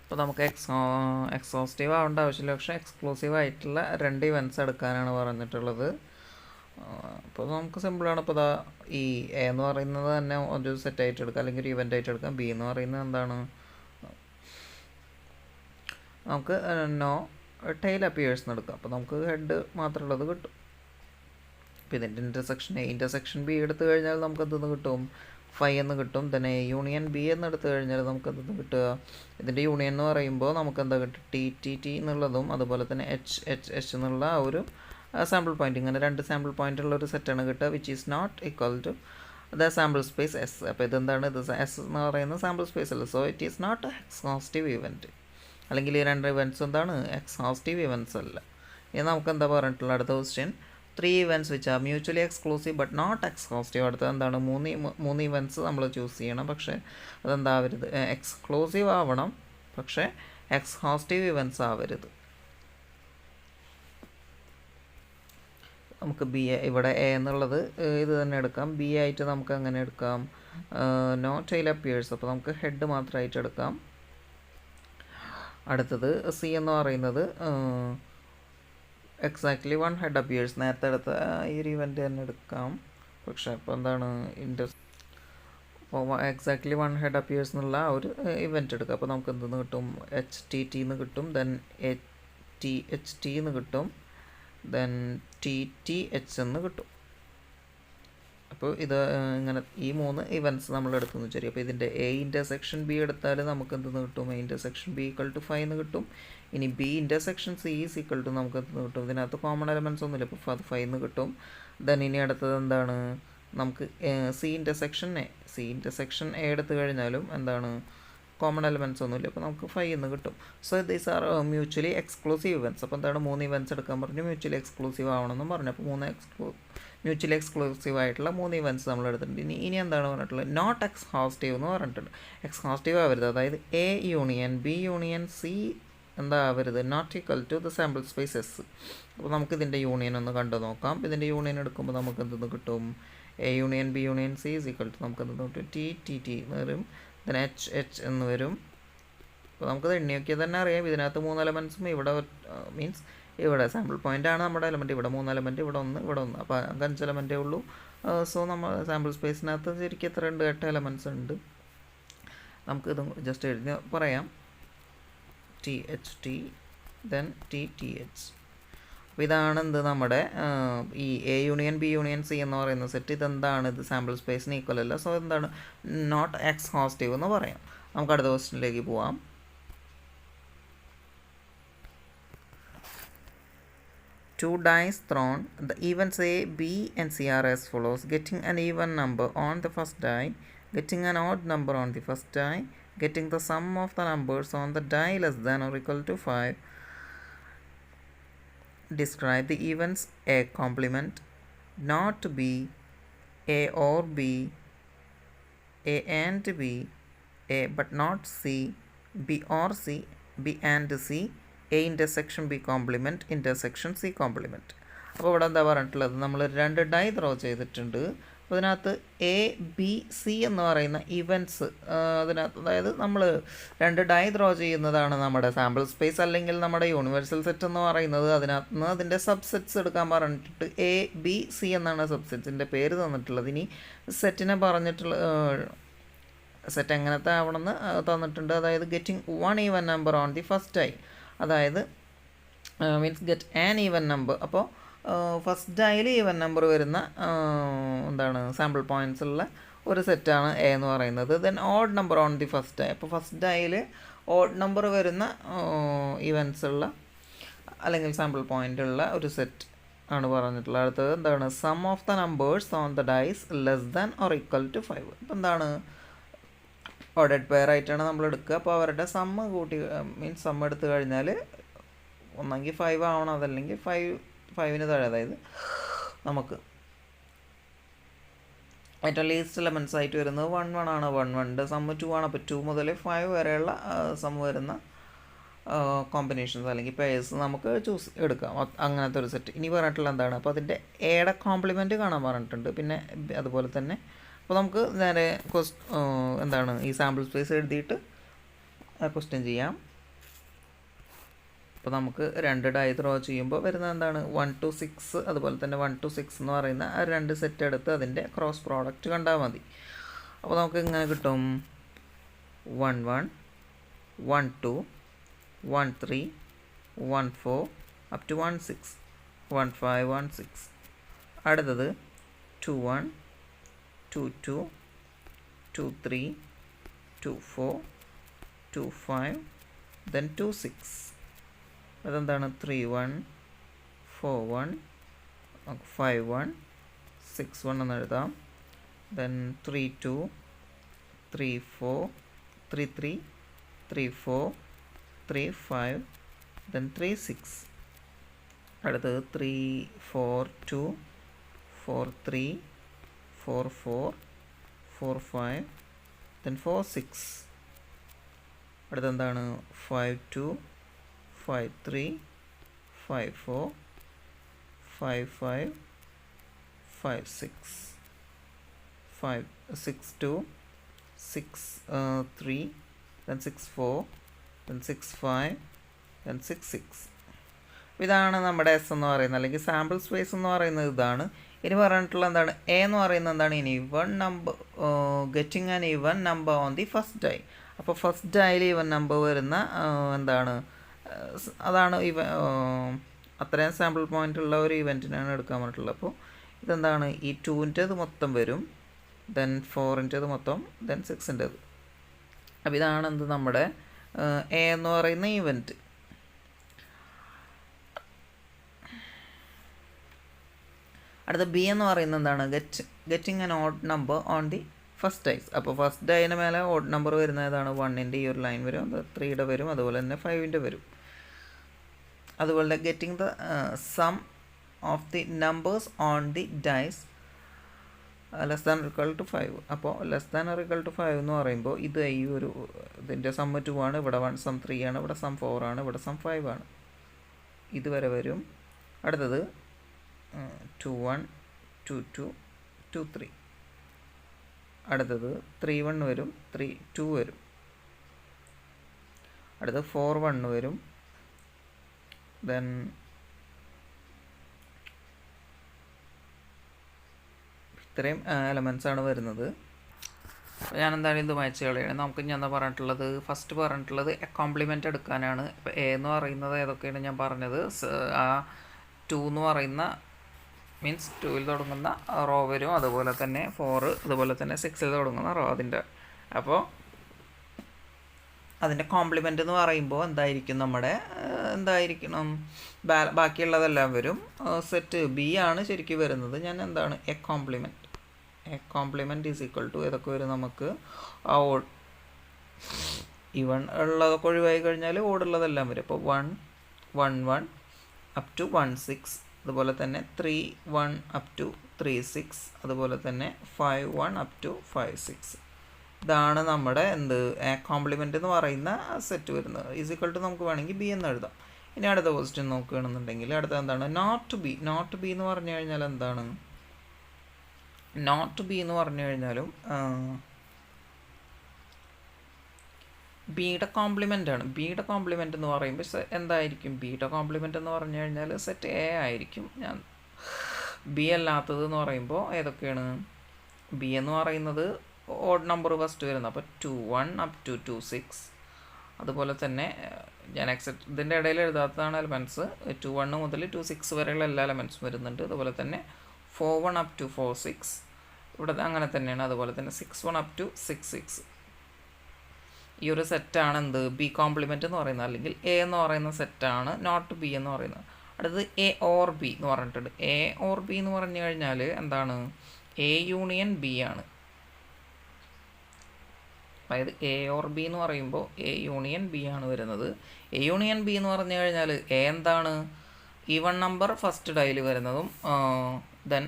അപ്പോൾ നമുക്ക് എക്സോസ്റ്റീവ് ആവേണ്ട ആവശ്യമില്ല, പക്ഷേ എക്സ്ക്ലൂസീവ് ആയിട്ടുള്ള 2 ഇവൻറ്റ്സ് എടുക്കാനാണ് പറഞ്ഞിട്ടുള്ളത്. അപ്പോൾ നമുക്ക് സിമ്പിളാണ്. ഇപ്പോൾ ഈ എ എന്ന് പറയുന്നത് തന്നെ ഒരു സെറ്റായിട്ട് എടുക്കാം, അല്ലെങ്കിൽ ഒരു ഇവൻ്റ് ആയിട്ട് എടുക്കാം. ബി എന്ന് പറയുന്നത് എന്താണ്? നമുക്ക് നോ ടൈൽ അപ്പിയേഴ്സ് എന്ന് എടുക്കാം. അപ്പോൾ നമുക്ക് ഹെഡ് മാത്രമുള്ളത് കിട്ടും. അപ്പോൾ ഇതിൻ്റെ ഇൻ്റർസെക്ഷൻ എ ഇൻ്റർസെക്ഷൻ ബി എടുത്തു കഴിഞ്ഞാൽ നമുക്ക് എന്തെന്ന് കിട്ടും? 5 എന്ന് കിട്ടും. തന്നെ യൂണിയൻ ബി എന്ന് എടുത്തു കഴിഞ്ഞാൽ നമുക്ക് എന്തെന്ന് കിട്ടുക? ഇതിൻ്റെ യൂണിയൻ എന്ന് പറയുമ്പോൾ നമുക്ക് എന്താ കിട്ടും? TTT എന്നുള്ളതും അതുപോലെ തന്നെ HHH എന്നുള്ള ആ ഒരു സാമ്പിൾ പോയിൻറ്റ്, ഇങ്ങനെ 2 സാമ്പിൾ പോയിൻ്റ് ഉള്ള ഒരു സെറ്റാണ് കിട്ടുക. Which is not equal to the sample space S. അപ്പോൾ ഇതെന്താണ്? ഇത് എസ് എന്ന് പറയുന്ന സാമ്പിൾ സ്പേസ് അല്ല. So it is not exhaustive event. അല്ലെങ്കിൽ ഈ 2 ഇവൻറ്റ്സ് എന്താണ്? എക്സോസ്റ്റീവ് ഇവൻറ്റ്സ് അല്ല. ഇനി നമുക്ക് എന്താ പറഞ്ഞിട്ടുള്ള അടുത്ത question 3 events which are mutually exclusive but not exhaustive. അടുത്തത് എന്താണ്? 3 ഇവൻറ്റ്സ് നമ്മൾ ചൂസ് ചെയ്യണം. പക്ഷേ അതെന്താവരുത്? എക്സ്ക്ലൂസീവ് ആവണം, പക്ഷേ എക്സ്ഹോസ്റ്റീവ് ഇവൻറ്റ്സ് ആവരുത്. നമുക്ക് ബി ഇവിടെ എ എന്നുള്ളത് ഇത് തന്നെ എടുക്കാം. ബി ആയിട്ട് നമുക്ക് അങ്ങനെ എടുക്കാം നോ ടൈൽ അപ്പിയേഴ്സ്. അപ്പോൾ നമുക്ക് ഹെഡ് മാത്രമായിട്ട് എടുക്കാം. അടുത്തത് സി എന്ന് പറയുന്നത് എക്സാക്ട്ലി 1 ഹെഡ് അപ്പിയേഴ്സ്. നേരത്തെ എടുത്ത ഈ ഒരു ഇവൻ്റ് തന്നെ എടുക്കാം. പക്ഷേ ഇപ്പോൾ എന്താണ് അപ്പോൾ എക്സാക്ട്ലി വൺ ഹെഡ് അപ്പിയേഴ്സ് എന്നുള്ള ആ ഒരു ഇവൻറ്റ് എടുക്കുക. അപ്പോൾ നമുക്ക് എന്തെന്ന് കിട്ടും, HTT എന്ന് കിട്ടും, ദെൻ THT എന്ന് കിട്ടും, ദെൻ TTH എന്ന് കിട്ടും. അപ്പോൾ ഇത് ഇങ്ങനെ ഈ 3 ഇവൻറ്റ്സ് നമ്മൾ എടുത്തെന്ന് വെച്ചാൽ, അപ്പോൾ ഇതിൻ്റെ A ഇൻ്റർസെക്ഷൻ B എടുത്താൽ നമുക്ക് എന്തെന്ന് കിട്ടും, A ഇൻ്റർസെക്ഷൻ B = 5 എന്ന് കിട്ടും. ഇനി B ഇൻ്റർസെക്ഷൻ C = നമുക്ക് എന്തെന്ന് കിട്ടും, ഇതിനകത്ത് കോമൺ എലമെൻറ്റ്സ് ഒന്നുമില്ല, അപ്പോൾ അത് 5 എന്ന് കിട്ടും. ദെൻ ഇനി അടുത്തത് എന്താണ്, നമുക്ക് C ഇൻ്റർസെക്ഷൻ A എടുത്തു കഴിഞ്ഞാലും എന്താണ് കോമൺ എലമെൻറ്റ്സ് ഒന്നുമില്ല, അപ്പോൾ നമുക്ക് 5 എന്ന് കിട്ടും. So these are mutually exclusive events. അപ്പോൾ എന്താണ് 3 ഇവൻറ്റ്സ് എടുക്കാൻ പറഞ്ഞു, മ്യൂച്വലി എക്സ്ക്ലൂസീവ് ആവണമെന്നും പറഞ്ഞു. അപ്പോൾ 3 മ്യൂച്വലി എക്സ്ക്ലൂസീവ് ആയിട്ടുള്ള 3 ഇവൻറ്റ്സ് നമ്മൾ എടുത്തിട്ടുണ്ട്. ഇനി എന്താണ് പറഞ്ഞിട്ടുള്ളത്, നോട്ട് എക്സ്ഹോസ്റ്റീവ് എന്ന് പറഞ്ഞിട്ടുണ്ട്. എക്സ്ഹോസ്റ്റീവ് ആവരുത്, അതായത് A union B union C എന്താ ആവരുത്, not equal to the sample space S. അപ്പോൾ നമുക്ക് ഇതിൻ്റെ യൂണിയൻ ഒന്ന് കണ്ടു നോക്കാം. ഇതിൻ്റെ യൂണിയൻ എടുക്കുമ്പോൾ നമുക്ക് എന്തെന്ന് കിട്ടും, A union B union C = നമുക്ക് എന്തെന്ന് കിട്ടും, T എന്ന് വരും, ദെൻ H എന്ന് വരും. അപ്പോൾ നമുക്കത് എണ്ണി നോക്കിയാൽ തന്നെ അറിയാം, ഇതിനകത്ത് 3 എലമെൻറ്റ്സും ഇവിടെ മീൻസ് ഇവിടെ സാമ്പിൾ പോയിൻ്റ് ആണ് നമ്മുടെ എലമെൻറ്റ്, ഇവിടെ 3 എലമെൻറ്റ്, ഇവിടെ 1 അപ്പോൾ 5 എലമെൻറ്റേ ഉള്ളൂ. സോ നമ്മൾ സാമ്പിൾ സ്പേസിനകത്ത് ശരിക്കും എത്ര ഉണ്ട്, 8 എലമെൻറ്റ്സ് ഉണ്ട്. നമുക്കിത് ജസ്റ്റ് എഴുതി പറയാം, THT ദെൻ TTH. അപ്പോൾ ഇതാണ് എന്ത് നമ്മുടെ ഈ A union B union C എന്ന് പറയുന്ന സെറ്റ്. ഇതെന്താണ്, ഇത് സാമ്പിൾ സ്പേസിന് ഈക്വൽ അല്ല. സോ എന്താണ് നോട്ട് എക്സ്ഹോസ്റ്റീവ് എന്ന് പറയാം. നമുക്ക് അടുത്ത ക്വസ്റ്റ്യനിലേക്ക് പോവാം. Two dice thrown, the events A, B and C are as follows: getting an even number on the first die, getting an odd number on the first die, getting the sum of the numbers on the die less than or equal to 5. Describe the events A complement, not B, A or B, A and B, A but not C, B or C, B and C, A intersection B complement, intersection C complement. അപ്പോൾ ഇവിടെ എന്താ പറഞ്ഞിട്ടുള്ളത്, നമ്മൾ 2 dye throw ചെയ്തിട്ടുണ്ട്. അപ്പോൾ ഇതിനകത്ത് ABC എന്ന് പറയുന്ന ഇവൻറ്റ്സ് അതിനകത്ത്, അതായത് നമ്മൾ 2 ഡൈ ത്രോ ചെയ്യുന്നതാണ് നമ്മുടെ സാമ്പിൾ സ്പേസ് അല്ലെങ്കിൽ നമ്മുടെ യൂണിവേഴ്സൽ സെറ്റ് എന്ന് പറയുന്നത്. അതിനകത്ത് നിന്ന് അതിൻ്റെ സബ്സെറ്റ്സ് എടുക്കാൻ പറഞ്ഞിട്ട് ABC എന്നാണ് സബ്സെറ്റ്സിൻ്റെ പേര് തന്നിട്ടുള്ളത്. ഇനി സെറ്റിനെ പറഞ്ഞിട്ടുള്ള സെറ്റ് എങ്ങനത്തെ ആവണമെന്ന് തന്നിട്ടുണ്ട്. അതായത് getting 1 even number on the first die, അതായത് means get an even number. അപ്പോൾ ഫസ്റ്റ് ഡൈയിൽ ഈവൻ നമ്പർ വരുന്ന എന്താണ് സാമ്പിൾ പോയിൻറ്റ്സ് ഉള്ള ഒരു സെറ്റാണ് A എന്ന് പറയുന്നത്. Then odd number on the first die, അപ്പോൾ ഫസ്റ്റ് ഡൈയിൽ ഓഡ് നമ്പർ വരുന്ന ഇവൻറ്റ്സ് ഉള്ള അല്ലെങ്കിൽ സാമ്പിൾ പോയിൻ്റ് ഉള്ള ഒരു സെറ്റ് ആണ് പറഞ്ഞിട്ടുള്ളത്. അടുത്തത് എന്താണ്, sum of the numbers on the dice less than or equal to 5. അപ്പോൾ എന്താണ്, ഓഡഡ് പെയർ ആയിട്ടാണ് നമ്മൾ എടുക്കുക. അപ്പോൾ അവരുടെ സമ്മ് കൂട്ടി മീൻസ് സമ്മ് എടുത്തു കഴിഞ്ഞാൽ ഒന്നെങ്കിൽ 5 ആവണം, അതല്ലെങ്കിൽ 5ന് താഴെ, അതായത് നമുക്ക് ഏറ്റവും ലീസ്റ്റ് എലമെൻറ്റ്സ് ആയിട്ട് വരുന്നത് 1 ആണ്. 1ൻ്റെ സമ്മ് 2 ആണ്. അപ്പോൾ 2 മുതൽ 5 വരെയുള്ള സമ്മ് വരുന്ന കോമ്പിനേഷൻസ് അല്ലെങ്കിൽ പേഴ്സ് നമുക്ക് എടുക്കാം, അങ്ങനത്തെ ഒരു സെറ്റ്. ഇനി പറഞ്ഞിട്ടുള്ള എന്താണ്, അപ്പോൾ അതിൻ്റെ എയുടെ കോംപ്ലിമെൻറ്റ് കാണാൻ പറഞ്ഞിട്ടുണ്ട്. പിന്നെ അതുപോലെ തന്നെ അപ്പോൾ നമുക്ക് നേരെ എന്താണ് ഈ സാമ്പിൾ സ്പേസ് എഴുതിയിട്ട് ക്വസ്റ്റ്യൻ ചെയ്യാം. അപ്പോൾ നമുക്ക് 2 ഡൈ ത്രോ ചെയ്യുമ്പോൾ വരുന്നത് എന്താണ്, 1 to 6, അതുപോലെ തന്നെ 1 to 6 എന്ന് പറയുന്ന ആ 2 സെറ്റ് എടുത്ത് അതിൻ്റെ ക്രോസ് പ്രോഡക്റ്റ് കണ്ടാൽ മതി. അപ്പോൾ നമുക്ക് ഇങ്ങനെ കിട്ടും 1 1 1 2 1 3 1 4 up to 1 6 1 5 1 6. അടുത്തത് 2 1 2 2 2 3 2 4 2 5 then 2 6. അതെന്താണ് 3 1 4 1 5 1 6 1 എന്ന് എഴുതാം. then 3 2 3 4 3 3 3 4 3 5 then 3 6. അടുത്തത് 3 4 2 4 3 4 4 4 5 then 4 6. അടുത്തെന്താണ് 5 2 5 3 5 4 5 5 5 6 5 6 2 6 3 then 6 4 then 6 5 then 6 6. ഇതാണ് നമ്മുടെ എസ് എന്ന് പറയുന്നത്, അല്ലെങ്കിൽ സാമ്പിൾ സ്പേസ് എന്ന് പറയുന്നത് ഇതാണ്. ഇനി പറഞ്ഞിട്ടുള്ള എന്താണ് എ എന്ന് പറയുന്നത് എന്താണ് ഇനി even number getting an even number on the first die. അപ്പോൾ ഫസ്റ്റ് ഡൈയിൽ ഈവൺ നമ്പർ വരുന്ന എന്താണ് അതാണ് അത്രയും സാമ്പിൾ പോയിൻ്റ് ഉള്ള ഒരു ഇവൻറ്റിനാണ് എടുക്കാൻ പറഞ്ഞിട്ടുള്ളത്. അപ്പോൾ ഇതെന്താണ് ഈ 2-ൻ്റെത് മൊത്തം വരും, ദെൻ 4-ൻ്റെത് മൊത്തം, ദെൻ 6-ൻ്റെത്. അപ്പോൾ ഇതാണ് എന്ത് നമ്മുടെ എ എന്ന് പറയുന്ന ഇവൻറ്റ്. അടുത്ത ബി എന്ന് പറയുന്നത് എന്താണ് getting an odd number on the first dice. അപ്പോൾ ഫസ്റ്റ് ഡൈന് മേലെ ഓഡ് നമ്പർ വരുന്ന ഏതാണ് 1-ൻ്റെ ഈ ഒരു ലൈൻ വരും, അത് 3-യുടെ വരും, അതുപോലെ തന്നെ 5-ൻ്റെ വരും. അതുപോലെ getting the sum of the numbers on the dice less than equal to 5. അപ്പോൾ ലെസ് ദാൻ ഇക്വൽ ടു 5 എന്ന് പറയുമ്പോൾ ഇത് ഈ ഒരു ഇതിൻ്റെ സം 2 ആണ്, ഇവിടെ സം 3 ആണ്, ഇവിടെ സം 4 ആണ്, ഇവിടെ സം 5 ആണ്, ഇതുവരെ വരും. അടുത്തത് 2-1, 2-2, 2-3. അടുത്തത് 3-1 വരും, 3-2 വരും. അടുത്തത് 4-1 വരും, ദെൻ ഇത്രയും എലമെൻറ്റ്സ് ആണ് വരുന്നത്. ഞാൻ എന്തായാലും ഇത് വായിച്ച് കളയാണ്. നമുക്ക് ഞാൻ എന്താ പറഞ്ഞിട്ടുള്ളത്, ഫസ്റ്റ് പറഞ്ഞിട്ടുള്ളത് കോംപ്ലിമെൻ്റ് എടുക്കാനാണ്. ഇപ്പോൾ എ എന്ന് പറയുന്നത് ഏതൊക്കെയാണ് ഞാൻ പറഞ്ഞത്. ആ 2 എന്ന് പറയുന്ന മീൻസ് 2-ൽ തുടങ്ങുന്ന റോ വരും, അതുപോലെ തന്നെ 4, അതുപോലെ തന്നെ 6-ൽ തുടങ്ങുന്ന റോ അതിൻ്റെ. അപ്പോൾ അതിൻ്റെ കോംപ്ലിമെൻ്റ് എന്ന് പറയുമ്പോൾ എന്തായിരിക്കും നമ്മുടെ എന്തായിരിക്കണം, ബാക്കിയുള്ളതെല്ലാം വരും. സെറ്റ് ബി ആണ് ശരിക്കും വരുന്നത്. ഞാൻ എന്താണ് A complement is equal to ഏതൊക്കെ വരും നമുക്ക് ആ ഓഡ് ഈവൺ ഉള്ളതൊക്കെ ഒഴിവായി കഴിഞ്ഞാൽ ഓടുള്ളതെല്ലാം വരും. അപ്പോൾ 1, 1, 1 അപ് ടു 1, 6, അതുപോലെ തന്നെ 3, 1 അപ് ടു 3, 6, അതുപോലെ തന്നെ 5, 1 അപ് ടു 5, 6. ഇതാണ് നമ്മുടെ കോംപ്ലിമെൻ്റ് എന്ന് പറയുന്ന സെറ്റ് വരുന്നത്. ഈസ് ഈക്വൽ ടു നമുക്ക് വേണമെങ്കിൽ ബി എന്ന് എഴുതാം. ഇനി അടുത്ത ക്വസ്റ്റ്യൻ നോക്കുകയാണെന്നുണ്ടെങ്കിൽ അടുത്ത എന്താണ് നോട്ട് ബി എന്ന് പറഞ്ഞു കഴിഞ്ഞാൽ എന്താണ്, നോട്ട് ബി എന്ന് പറഞ്ഞു കഴിഞ്ഞാലും ബിയുടെ കോംപ്ലിമെൻ്റ് ആണ്. ബിയുടെ കോംപ്ലിമെൻ്റ് എന്ന് പറയുമ്പോൾ എന്തായിരിക്കും, ബിയുടെ കോംപ്ലിമെൻ്റ് എന്ന് പറഞ്ഞു കഴിഞ്ഞാൽ സെറ്റ് എ ആയിരിക്കും. ഞാൻ ബി അല്ലാത്തത് എന്ന് പറയുമ്പോൾ ഏതൊക്കെയാണ്, ബി എന്ന് പറയുന്നത് ഓഡ് നമ്പർ ഫസ്റ്റ് വരുന്നത്. അപ്പോൾ 2-1 അപ് ടു 2-6, അതുപോലെ തന്നെ ഞാൻ ഇതിൻ്റെ ഇടയിൽ എഴുതാത്തതാണ് എലമെൻറ്റ്സ്. 2-1 മുതൽ 2-6 വരെയുള്ള എല്ലാ എലമെൻറ്റ്സും വരുന്നുണ്ട്. അതുപോലെ തന്നെ 4-1 അപ് ടു 4-6 ഇവിടെ അങ്ങനെ തന്നെയാണ്. അതുപോലെ തന്നെ 6-1 അപ് ടു 6-6. ഈ ഒരു സെറ്റാണ് എന്ത് ബി കോംപ്ലിമെൻ്റ് എന്ന് പറയുന്നത്, അല്ലെങ്കിൽ എ എന്ന് പറയുന്ന സെറ്റാണ് നോട്ട് ബി എന്ന് പറയുന്നത്. അടുത്തത് എ ഓർ ബി എന്ന് പറഞ്ഞിട്ടുണ്ട്. എ ഓർ ബി എന്ന് പറഞ്ഞു കഴിഞ്ഞാൽ എന്താണ്, എ യൂണിയൻ ബി ആണ്. അതായത് എ ഓർ ബി എന്ന് പറയുമ്പോൾ എ യൂണിയൻ ബി ആണ് വരുന്നത്. എ യൂണിയൻ ബി എന്ന് പറഞ്ഞു കഴിഞ്ഞാൽ എ എന്താണ് ഈവൺ നമ്പർ ഫസ്റ്റ് ഡൈയിൽ വരുന്നതും, ദെൻ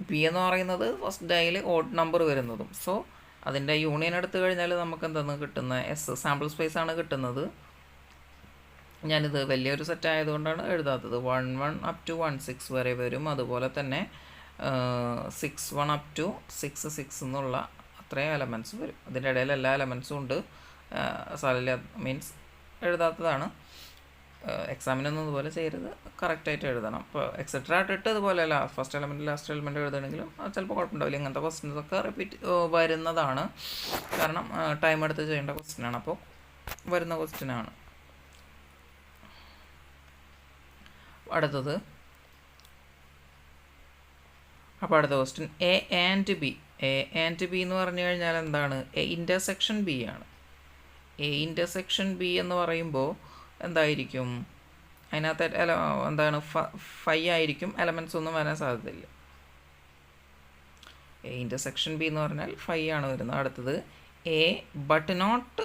ബി എന്ന് പറയുന്നത് ഫസ്റ്റ് ഡൈയിൽ ഓഡ് നമ്പർ വരുന്നതും. സോ അതിൻ്റെ യൂണിയൻ എടുത്തു കഴിഞ്ഞാൽ നമുക്ക് എന്താണ് കിട്ടുന്നത്, എസ് സാമ്പിൾ സ്പേസ് ആണ് കിട്ടുന്നത്. ഞാനിത് വലിയൊരു സെറ്റ് ആയതുകൊണ്ടാണ് എഴുതാത്തത്. 1-1 അപ് ടു 1-6 വരെ വരും. അതുപോലെ തന്നെ 6-1 അപ് ടു 6-6 എന്നുള്ള അത്രയും എലമെൻറ്റ്സ് വരും. അതിൻ്റെ ഇടയിൽ എല്ലാ എലമെൻറ്റ്സും ഉണ്ട്. സാലില്ല മീൻസ് എഴുതാത്തതാണ്. എക്സാമിനൊന്നും ഇതുപോലെ ചെയ്യരുത്, കറക്റ്റായിട്ട് എഴുതണം. ഇപ്പോൾ എക്സെട്ര ഇട്ടിട്ട് ഇതുപോലെ ഫസ്റ്റ് എലമെൻറ്റ് ലാസ്റ്റ് എലമെൻറ്റ് എഴുതണമെങ്കിലും ചിലപ്പോൾ കുഴപ്പമുണ്ടാവില്ല. ഇങ്ങനത്തെ ക്വസ്റ്റ്യൻസൊക്കെ റിപ്പീറ്റ് വരുന്നതാണ്, കാരണം ടൈം എടുത്ത് ചെയ്യേണ്ട ക്വസ്റ്റ്യനാണ്. അപ്പോൾ വരുന്ന ക്വസ്റ്റ്യനാണ്. അടുത്തത് അടുത്ത question A and B. A and B എന്ന് പറഞ്ഞു കഴിഞ്ഞാൽ എന്താണ്, എ ഇൻ്റർസെക്ഷൻ ബി ആണ്. എ ഇൻ്റർസെക്ഷൻ ബി എന്ന് പറയുമ്പോൾ എന്തായിരിക്കും, അതിനകത്ത് എന്താണ് 5 ആയിരിക്കും, എലമെൻറ്റ്സ് ഒന്നും വരാൻ സാധ്യതയില്ല. എ ഇൻ്റർസെക്ഷൻ ബി എന്ന് പറഞ്ഞാൽ 5 ആണ് വരുന്നത്. അടുത്തത് എ ബട്ട് നോട്ട്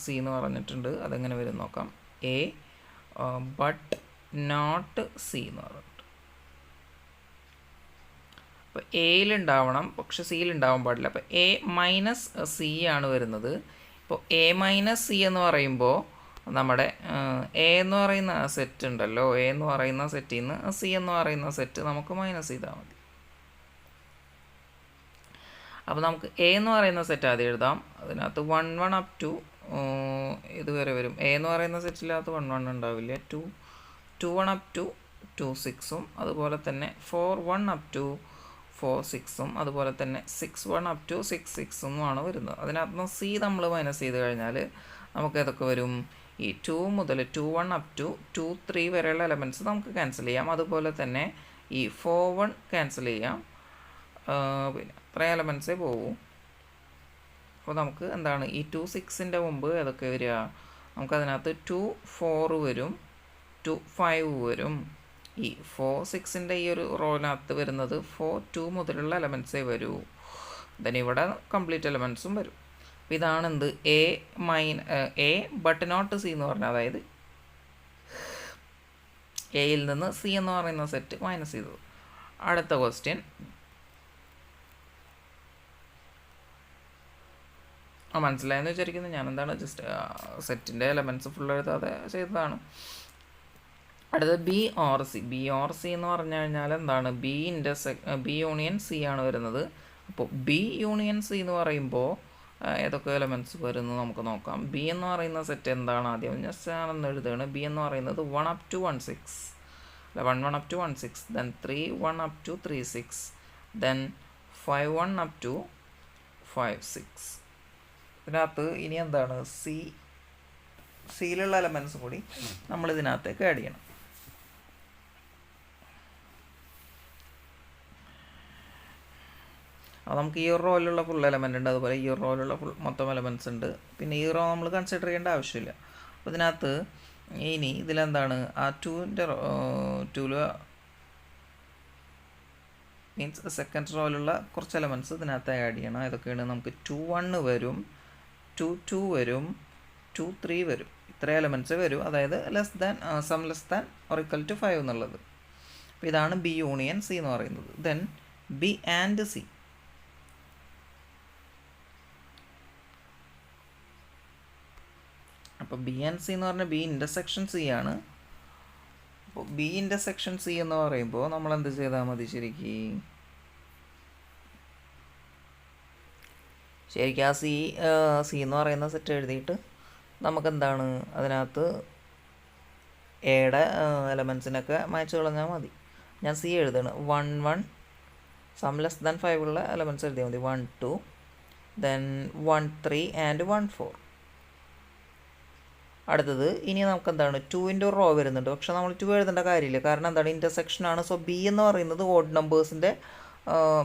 സി എന്ന് പറഞ്ഞിട്ടുണ്ട്. അതെങ്ങനെ വരും നോക്കാം. എ ബട്ട് നോട്ട് സി എന്ന് പറഞ്ഞിട്ട്, അപ്പോൾ എയിലുണ്ടാവണം പക്ഷെ സിയിലുണ്ടാവാൻ പാടില്ല. അപ്പോൾ എ മൈനസ് സി ആണ് വരുന്നത്. ഇപ്പോൾ എ മൈനസ് സി എന്ന് പറയുമ്പോൾ നമ്മുടെ എ എന്ന് പറയുന്ന സെറ്റ് ഉണ്ടല്ലോ, എ എന്ന് പറയുന്ന സെറ്റിൽ നിന്ന് സി എന്ന് പറയുന്ന സെറ്റ് നമുക്ക് മൈനസ് ചെയ്താൽ മതി. അപ്പോൾ നമുക്ക് എ എന്ന് പറയുന്ന സെറ്റ് ആദ്യം എഴുതാം. അതിനകത്ത് 1-1 അപ് ടു ഇതുവരെ വരും. എ എന്ന് പറയുന്ന സെറ്റിനകത്ത് 1-1 ഉണ്ടാവില്ല. 2-1 അപ് ടു ടു സിക്സും അതുപോലെ തന്നെ 4 1 അപ് ടു 4 6ഉം അതുപോലെ തന്നെ 6 1 അപ് ടു 6 6ഉമാണ് വരുന്നത്. അതിനകത്ത് നിന്ന് സി നമ്മൾ മൈനസ് ചെയ്ത് കഴിഞ്ഞാൽ നമുക്ക് ഏതൊക്കെ വരും? ഈ 2 മുതൽ 2 1 അപ് ടു 2 3 വരെയുള്ള എലമെൻറ്റ്സ് നമുക്ക് ക്യാൻസൽ ചെയ്യാം. അതുപോലെ തന്നെ ഈ 4 1 ക്യാൻസൽ ചെയ്യാം. പിന്നെ ഇത്രയും എലമെൻറ്റ്സേ പോകൂ. അപ്പോൾ നമുക്ക് എന്താണ് ഈ 2 6ൻ്റെ മുമ്പ് ഏതൊക്കെ വരിക? നമുക്കതിനകത്ത് 2 4 വരും, 2 5 വരും. ഈ 4 6ൻ്റെ ഈ ഒരു റോയിനകത്ത് വരുന്നത് 4 2 മുതലുള്ള എലമെൻറ്റ്സേ വരൂ. ദെൻ ഇവിടെ കംപ്ലീറ്റ് എലമെൻറ്റ്സും വരും. അപ്പോൾ ഇതാണ് എന്ത് എ ബട്ട് നോട്ട് സി എന്ന് പറഞ്ഞാൽ, അതായത് എയിൽ നിന്ന് സി എന്ന് പറയുന്ന സെറ്റ് മൈനസ് ചെയ്തത്. അടുത്ത ക്വസ്റ്റ്യൻ മനസ്സിലായെന്ന് വിചാരിക്കുന്നു. ഞാനെന്താണ് ജസ്റ്റ് സെറ്റിൻ്റെ എലമെൻറ്റ്സ് ഫുൾ എഴുതാതെ ചെയ്തതാണ്. അടുത്തത് ബി ഓർ സി എന്ന് പറഞ്ഞു കഴിഞ്ഞാൽ എന്താണ്? ബി യൂണിയൻ സി ആണ് വരുന്നത്. അപ്പോൾ ബി യൂണിയൻ സി എന്ന് പറയുമ്പോൾ ഏതൊക്കെ എലമെൻറ്റ്സ് വരുന്നു നമുക്ക് നോക്കാം. ബി എന്ന് പറയുന്ന സെറ്റ് എന്താണ്? ആദ്യം ജസ്റ്റ് ഞാനൊന്ന് എഴുതുകയാണ്. ബി എന്ന് പറയുന്നത് 1 up to 1 6, 1 up to 1 6, then 3 1 up to 3 6, then 5 1 up to 5 6. ഇതിനകത്ത് ഇനി എന്താണ്? സിയിലുള്ള എലമെൻറ്റ്സ് കൂടി നമ്മൾ ഇതിനകത്തേക്ക് ആഡ് ചെയ്യണം. അപ്പോൾ നമുക്ക് ഈ റോയിലുള്ള ഫുൾ എലമെൻ്റ് ഉണ്ട്, അതുപോലെ ഈ റോയിലുള്ള മൊത്തം എലമെൻറ്റ്സ് ഉണ്ട്. പിന്നെ ഈ റോ നമ്മൾ കൺസിഡർ ചെയ്യേണ്ട ആവശ്യമില്ല. അപ്പോൾ ഇതിനകത്ത് ഇനി ഇതിലെന്താണ്? ആ 2 മീൻസ് സെക്കൻഡ് റോയിലുള്ള കുറച്ച് എലമെൻറ്റ്സ് ഇതിനകത്ത് ആഡ് ചെയ്യണം. ഏതൊക്കെയാണ്? നമുക്ക് 2 1 വരും, 2 2 വരും, 2 3 വരും. ഇത്ര എലമെൻറ്റ്സ് വരും, അതായത് sum less than or equal to 5 എന്നുള്ളത്. അപ്പോൾ ഇതാണ് ബി യൂണിയൻ സി എന്ന് പറയുന്നത്. Then B and C. അപ്പോൾ ബി ആൻഡ് സി എന്ന് പറഞ്ഞാൽ ബി ഇൻ്റർസെക്ഷൻ സി ആണ്. അപ്പോൾ ബി ഇൻ്റർസെക്ഷൻ സി എന്ന് പറയുമ്പോൾ നമ്മൾ എന്ത് ചെയ്താൽ മതി? ശരിക്കും ആ സി എന്ന് പറയുന്ന സെറ്റ് എഴുതിയിട്ട് നമുക്കെന്താണ് അതിനകത്ത് എയുടെ എലമെൻസിനൊക്കെ മാച്ച് കളഞ്ഞാൽ മതി. ഞാൻ സി എഴുതാണ്. 1 1 സം ലെസ് ദാൻ 5 ഉള്ള എലമെൻറ്റ്സ് എഴുതിയാൽ മതി. 1 2, ദെൻ 1 3 ആൻഡ് 1 4. അടുത്തത് ഇനി നമുക്ക് എന്താണ്? 2ൻ്റെ റോ വരുന്നുണ്ട്, പക്ഷെ നമ്മൾ 2 എഴുതേണ്ട കാര്യമില്ല, കാരണം എന്താണ്? ഇൻ്റർസെക്ഷനാണ്. സോ ബി എന്ന് പറയുന്നത് ഓഡ് നമ്പേഴ്സിൻ്റെ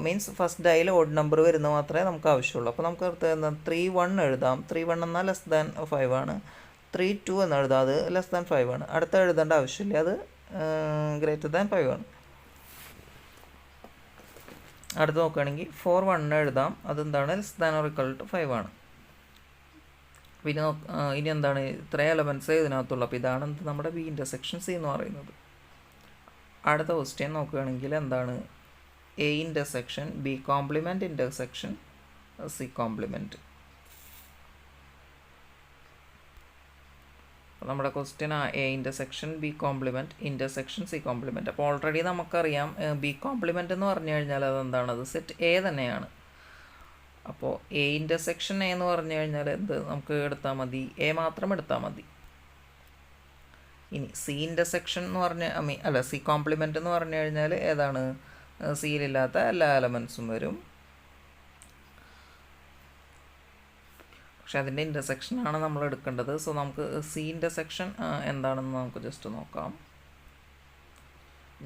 മീൻസ് ഫസ്റ്റ് ഡൈയിൽ ഓഡ് നമ്പർ വരുന്നത് മാത്രമേ നമുക്ക് ആവശ്യമുള്ളൂ. അപ്പോൾ നമുക്ക് 3 1 എഴുതാം. 3 1 എന്നാൽ ലെസ് ദാൻ 5 ആണ്. 3 2 എന്ന് എഴുതാം, അത് ലെസ് ദാൻ 5 ആണ്. അടുത്ത എഴുതേണ്ട ആവശ്യമില്ല, അത് ഗ്രേറ്റർ ദാൻ 5 ആണ്. അടുത്ത് നോക്കുകയാണെങ്കിൽ 4 1 എഴുതാം, അതെന്താണ്? Less than or equal to 5 ആണ്. പിന്നെ ഇനി എന്താണ്? ഇത്രയും എലമെൻറ്റ്സ് ഇതിനകത്തുള്ളൂ. അപ്പോൾ ഇതാണ് നമ്മുടെ ബി ഇൻ്റർസെക്ഷൻ സി എന്ന് പറയുന്നത്. അടുത്ത ക്വസ്റ്റ്യൻ നോക്കുകയാണെങ്കിൽ എന്താണ്? A intersection B compliment intersection C compliment. അപ്പോൾ നമ്മുടെ question A intersection B compliment intersection C compliment. അപ്പോൾ ഓൾറെഡി നമുക്കറിയാം ബി കോംപ്ലിമെൻറ്റ് എന്ന് പറഞ്ഞു കഴിഞ്ഞാൽ അതെന്താണത്? സെറ്റ് എ തന്നെയാണ്. അപ്പോൾ എ ഇൻ്റർസെക്ഷൻ എ എന്ന് പറഞ്ഞു കഴിഞ്ഞാൽ എന്ത് നമുക്ക് എടുത്താൽ മതി? എ മാത്രം എടുത്താൽ മതി. ഇനി സി ഇൻ്റർസെക്ഷൻ എന്ന് പറഞ്ഞ സി കോംപ്ലിമെൻ്റ് എന്ന് പറഞ്ഞു കഴിഞ്ഞാൽ ഏതാണ്? സിയിലില്ലാത്ത എല്ലാ എലമെൻറ്റ്സും വരും, പക്ഷെ അതിൻ്റെ ഇൻ്റർസെക്ഷനാണ് നമ്മൾ എടുക്കേണ്ടത്. സോ നമുക്ക് സി ഇൻ്റർസെക്ഷൻ എന്താണെന്ന് നമുക്ക് ജസ്റ്റ് നോക്കാം.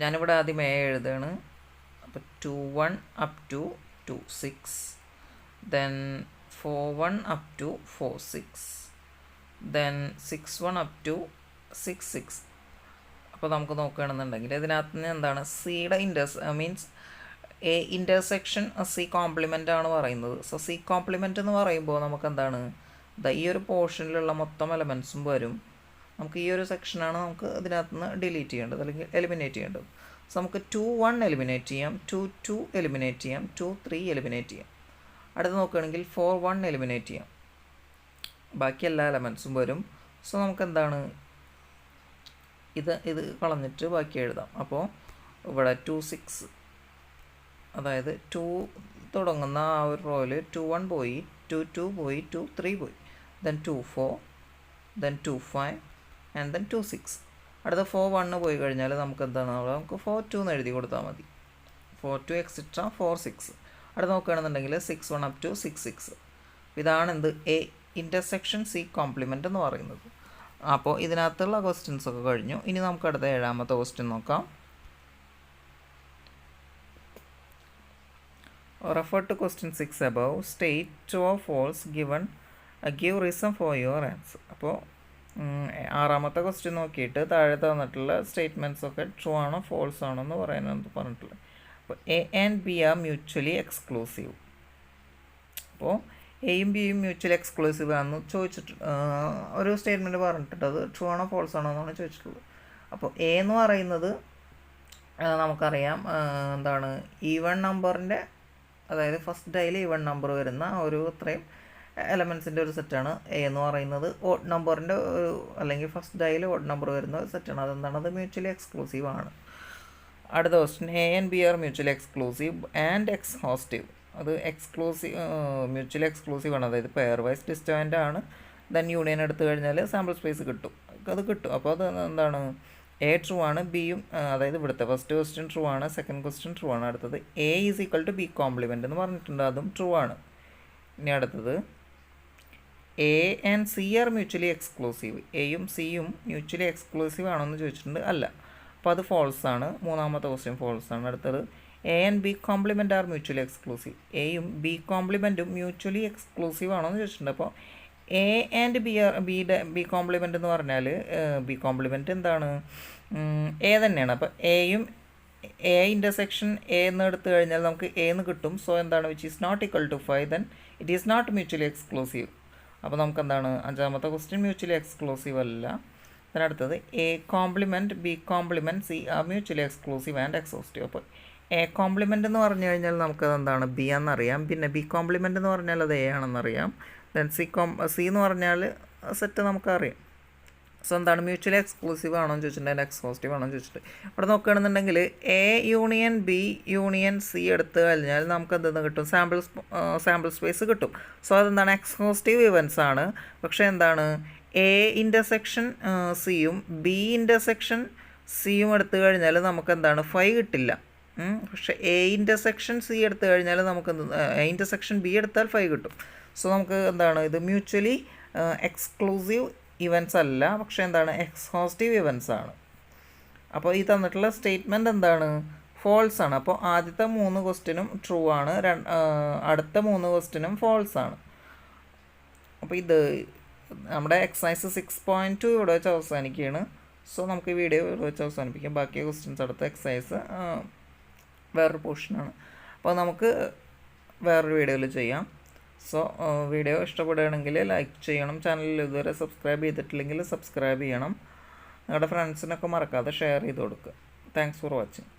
ഞാനിവിടെ ആദ്യം എ എഴുതുകയാണ്. അപ്പോൾ 2 1 up to 2 6, then 4 1 up to 4 6, then 6 1 up to 6 6. അപ്പോൾ നമുക്ക് നോക്കുകയാണെന്നുണ്ടെങ്കിൽ ഇതിനകത്ത് നിന്ന് എന്താണ്? സിയുടെ means A intersection C compliment ആണ് പറയുന്നത്. സോ സി കോംപ്ലിമെൻ്റ് എന്ന് പറയുമ്പോൾ നമുക്ക് എന്താണ്? ഈ ഒരു പോർഷനിലുള്ള മൊത്തം എലമെൻറ്റ്സും വരും. നമുക്ക് ഈ ഒരു സെക്ഷനാണ് നമുക്ക് ഇതിനകത്ത് നിന്ന് ഡിലീറ്റ് ചെയ്യേണ്ടത് അല്ലെങ്കിൽ എലിമിനേറ്റ് ചെയ്യേണ്ടത്. സോ നമുക്ക് 2 1 എലിമിനേറ്റ് ചെയ്യാം, 2 2 എലിമിനേറ്റ് ചെയ്യാം, 2 3 എലിമിനേറ്റ് ചെയ്യാം. അടുത്ത് നോക്കുകയാണെങ്കിൽ 4 1 എലിമിനേറ്റ് ചെയ്യാം, ബാക്കി എല്ലാ എലമെൻറ്റ്സും വരും. സോ നമുക്ക് എന്താണ്? ഇത് കളഞ്ഞിട്ട് ബാക്കി എഴുതാം. അപ്പോൾ ഇവിടെ 2 6, അതായത് 2 തുടങ്ങുന്ന ആ ഒരു റോയിൽ 2 1 പോയി, 2 2 പോയി, 2 3 പോയി, then 2 4, then 2 5 and then 2 6. അടുത്ത 4 പോയി കഴിഞ്ഞാൽ നമുക്ക് എന്താണ് നമുക്ക് 4 എന്ന് എഴുതി കൊടുത്താൽ മതി. 4 എക്സെട്ര 4 6. അടുത്ത് നോക്കുകയാണെന്നുണ്ടെങ്കിൽ 6 1 up to 6 6. ഇതാണ് എന്ത് എ ഇൻ്റർസെക്ഷൻ സി കോംപ്ലിമെൻ്റ് എന്ന് പറയുന്നത്. അപ്പോൾ ഇതിനകത്തുള്ള ക്വസ്റ്റ്യൻസ് ഒക്കെ കഴിഞ്ഞു. ഇനി നമുക്ക് അടുത്ത 7ാമത്തെ ക്വസ്റ്റ്യൻ നോക്കാം. Refer to question 6 above. State true or false given. Give reason for your answer. അപ്പോൾ 6ാമത്തെ ക്വസ്റ്റ്യൻ നോക്കിയിട്ട് താഴെ തന്നിട്ടുള്ള സ്റ്റേറ്റ്മെൻറ്റ്സ് ഒക്കെ ട്രൂ ആണോ ഫോൾസ് ആണോ എന്ന് പറയാനാണ് പറഞ്ഞിട്ടുള്ളത്. അപ്പോൾ A and B are mutually exclusive. അപ്പോൾ എയും ബിയും മ്യൂച്വലി എക്സ്ക്ലൂസീവ് ആണെന്ന് ചോദിച്ചിട്ട് ഒരു സ്റ്റേറ്റ്മെൻറ്റ് പറഞ്ഞിട്ടുണ്ട്. അത് ട്രൂ ആണോ ഫോൾസ് ആണോ എന്നാണ് ചോദിച്ചിട്ടുള്ളത്. അപ്പോൾ എ എന്ന് പറയുന്നത് നമുക്കറിയാം എന്താണ് ഈവൺ നമ്പറിൻ്റെ, അതായത് ഫസ്റ്റ് ഡൈയിൽ ഈവൺ നമ്പർ വരുന്ന ഒരു ഇത്രയും എലമെൻസിൻ്റെ ഒരു സെറ്റാണ് എ എന്ന് പറയുന്നത്. ഓഡ് നമ്പറിൻ്റെ ഒരു അല്ലെങ്കിൽ ഫസ്റ്റ് ഡൈയിൽ ഓഡ് നമ്പർ വരുന്ന ഒരു സെറ്റാണ്. അതെന്താണ്, അത് മ്യൂച്വലി എക്സ്ക്ലൂസീവ് ആണ്. അടുത്ത question A and B are mutually exclusive and exhaustive. അത് മ്യൂച്വലി എക്സ്ക്ലൂസീവ് ആണ്, അതായത് പെയർ വൈസ് ഡിസ്റ്റോയിൻ്റ് ആണ്. ദെൻ യൂണിയൻ എടുത്തു കഴിഞ്ഞാൽ സാമ്പിൾ സ്പേസ് കിട്ടും. അപ്പോൾ അത് എന്താണ് എ ട്രൂ ആണ്, ബിയും അതായത് ഇവിടുത്തെ ഫസ്റ്റ് ക്വസ്റ്റ്യൻ ട്രൂ ആണ്, സെക്കൻഡ് ക്വസ്റ്റ്യൻ ട്രൂ ആണ്. അടുത്തത് A is equal to B complement എന്ന് പറഞ്ഞിട്ടുണ്ട്, അതും ട്രൂ ആണ്. ഇനി അടുത്തത് A and C are mutually exclusive. എയും സിയും മ്യൂച്വലി എക്സ്ക്ലൂസീവ് ആണോ എന്ന് ചോദിച്ചിട്ടുണ്ട്, അല്ല. അപ്പോൾ അത് ഫോൾസ് ആണ്. 3ാമത്തെ ക്വസ്റ്റ്യൻ ഫോൾസ് ആണ്. അടുത്തത് A and B compliment R mutually exclusive. എയും ബി കോംപ്ലിമെൻറ്റും മ്യൂച്വലി എക്സ്ക്ലൂസീവ് ആണോ എന്ന് ചോദിച്ചിട്ടുണ്ട്. അപ്പോൾ എ ആൻഡ് ബി കോംപ്ലിമെൻ്റ് എന്ന് പറഞ്ഞാൽ ബി കോംപ്ലിമെൻ്റ് എന്താണ്, എ തന്നെയാണ്. അപ്പോൾ എയും എ ഇൻ്റർസെക്ഷൻ എ എന്ന് എടുത്തു കഴിഞ്ഞാൽ നമുക്ക് എ എന്ന് കിട്ടും. സോ എന്താണ് which is not equal to 5, then it is not mutually exclusive. അപ്പോൾ നമുക്ക് എന്താണ് 5ാമത്തെ ക്വസ്റ്റ്യൻ മ്യൂച്വലി എക്സ്ക്ലൂസീവ് അല്ല. അതിനടുത്തത് A complement B complement C are mutually exclusive and exhaustive. അപ്പോൾ എ കോംപ്ലിമെൻ്റ് എന്ന് പറഞ്ഞു കഴിഞ്ഞാൽ നമുക്കത് എന്താണ് ബി എന്നറിയാം. പിന്നെ ബി കോംപ്ലിമെൻ്റ് എന്ന് പറഞ്ഞാൽ അത് എ ആണെന്നറിയാം. ദെൻ സി എന്ന് പറഞ്ഞാൽ സെറ്റ് നമുക്കറിയാം. സോ എന്താണ് മ്യൂച്വലി എക്സ്ക്ലൂസീവ് ആണോ എന്ന് ചോദിച്ചിട്ടുണ്ട്, അതിൻ്റെ എക്സ്ഹോസ്റ്റീവ് ആണോ എന്ന് ചോദിച്ചിട്ട് ഇവിടെ നോക്കുകയാണെന്നുണ്ടെങ്കിൽ A union B union C എടുത്തു കഴിഞ്ഞാൽ നമുക്ക് എന്തെന്ന് കിട്ടും, സാമ്പിൾ സ്പേസ് കിട്ടും. സോ അതെന്താണ് എക്സ്ഹോസ്റ്റീവ് ഇവൻസ് ആണ്. പക്ഷേ എന്താണ് എ ഇൻ്റർസെക്ഷൻ സിയും ബി ഇൻ്റർസെക്ഷൻ സിയും എടുത്തു കഴിഞ്ഞാൽ നമുക്ക് എന്താണ് 5 കിട്ടില്ല. പക്ഷേ എ ഇൻ്റർസെക്ഷൻ സി എടുത്തു കഴിഞ്ഞാൽ നമുക്ക് എ ഇൻ്റർസെക്ഷൻ ബി എടുത്താൽ 5 കിട്ടും. സോ നമുക്ക് എന്താണ് ഇത് മ്യൂച്വലി എക്സ്ക്ലൂസീവ് ഇവൻസ് അല്ല, പക്ഷേ എന്താണ് എക്സ്ഹോസ്റ്റീവ് ഇവൻസ് ആണ്. അപ്പോൾ ഈ തന്നിട്ടുള്ള സ്റ്റേറ്റ്മെൻറ്റ് എന്താണ് ഫോൾസ് ആണ്. അപ്പോൾ ആദ്യത്തെ 3 ക്വസ്റ്റ്യനും ട്രൂ ആണ്, അടുത്ത 3 ക്വസ്റ്റ്യനും ഫോൾസ് ആണ്. അപ്പോൾ ഇത് നമ്മുടെ എക്സസൈസ് 6.2 ഇവിടെ വെച്ച് അവസാനിക്കുകയാണ്. സോ നമുക്ക് ഈ വീഡിയോ ഇവിടെ വെച്ച് അവസാനിപ്പിക്കാം. ബാക്കി ക്വസ്റ്റ്യൻസ് അടുത്ത എക്സസൈസ് വേറൊരു പോർഷനാണ്. അപ്പോൾ നമുക്ക് വേറൊരു വീഡിയോയിൽ ചെയ്യാം. സോ വീഡിയോ ഇഷ്ടപ്പെടുകയാണെങ്കിൽ ലൈക്ക് ചെയ്യണം. ചാനലിൽ ഇതുവരെ സബ്സ്ക്രൈബ് ചെയ്തിട്ടില്ലെങ്കിൽ സബ്സ്ക്രൈബ് ചെയ്യണം. നിങ്ങളുടെ ഫ്രണ്ട്സിനൊക്കെ മറക്കാതെ ഷെയർ ചെയ്ത് കൊടുക്കുക. Thanks for watching.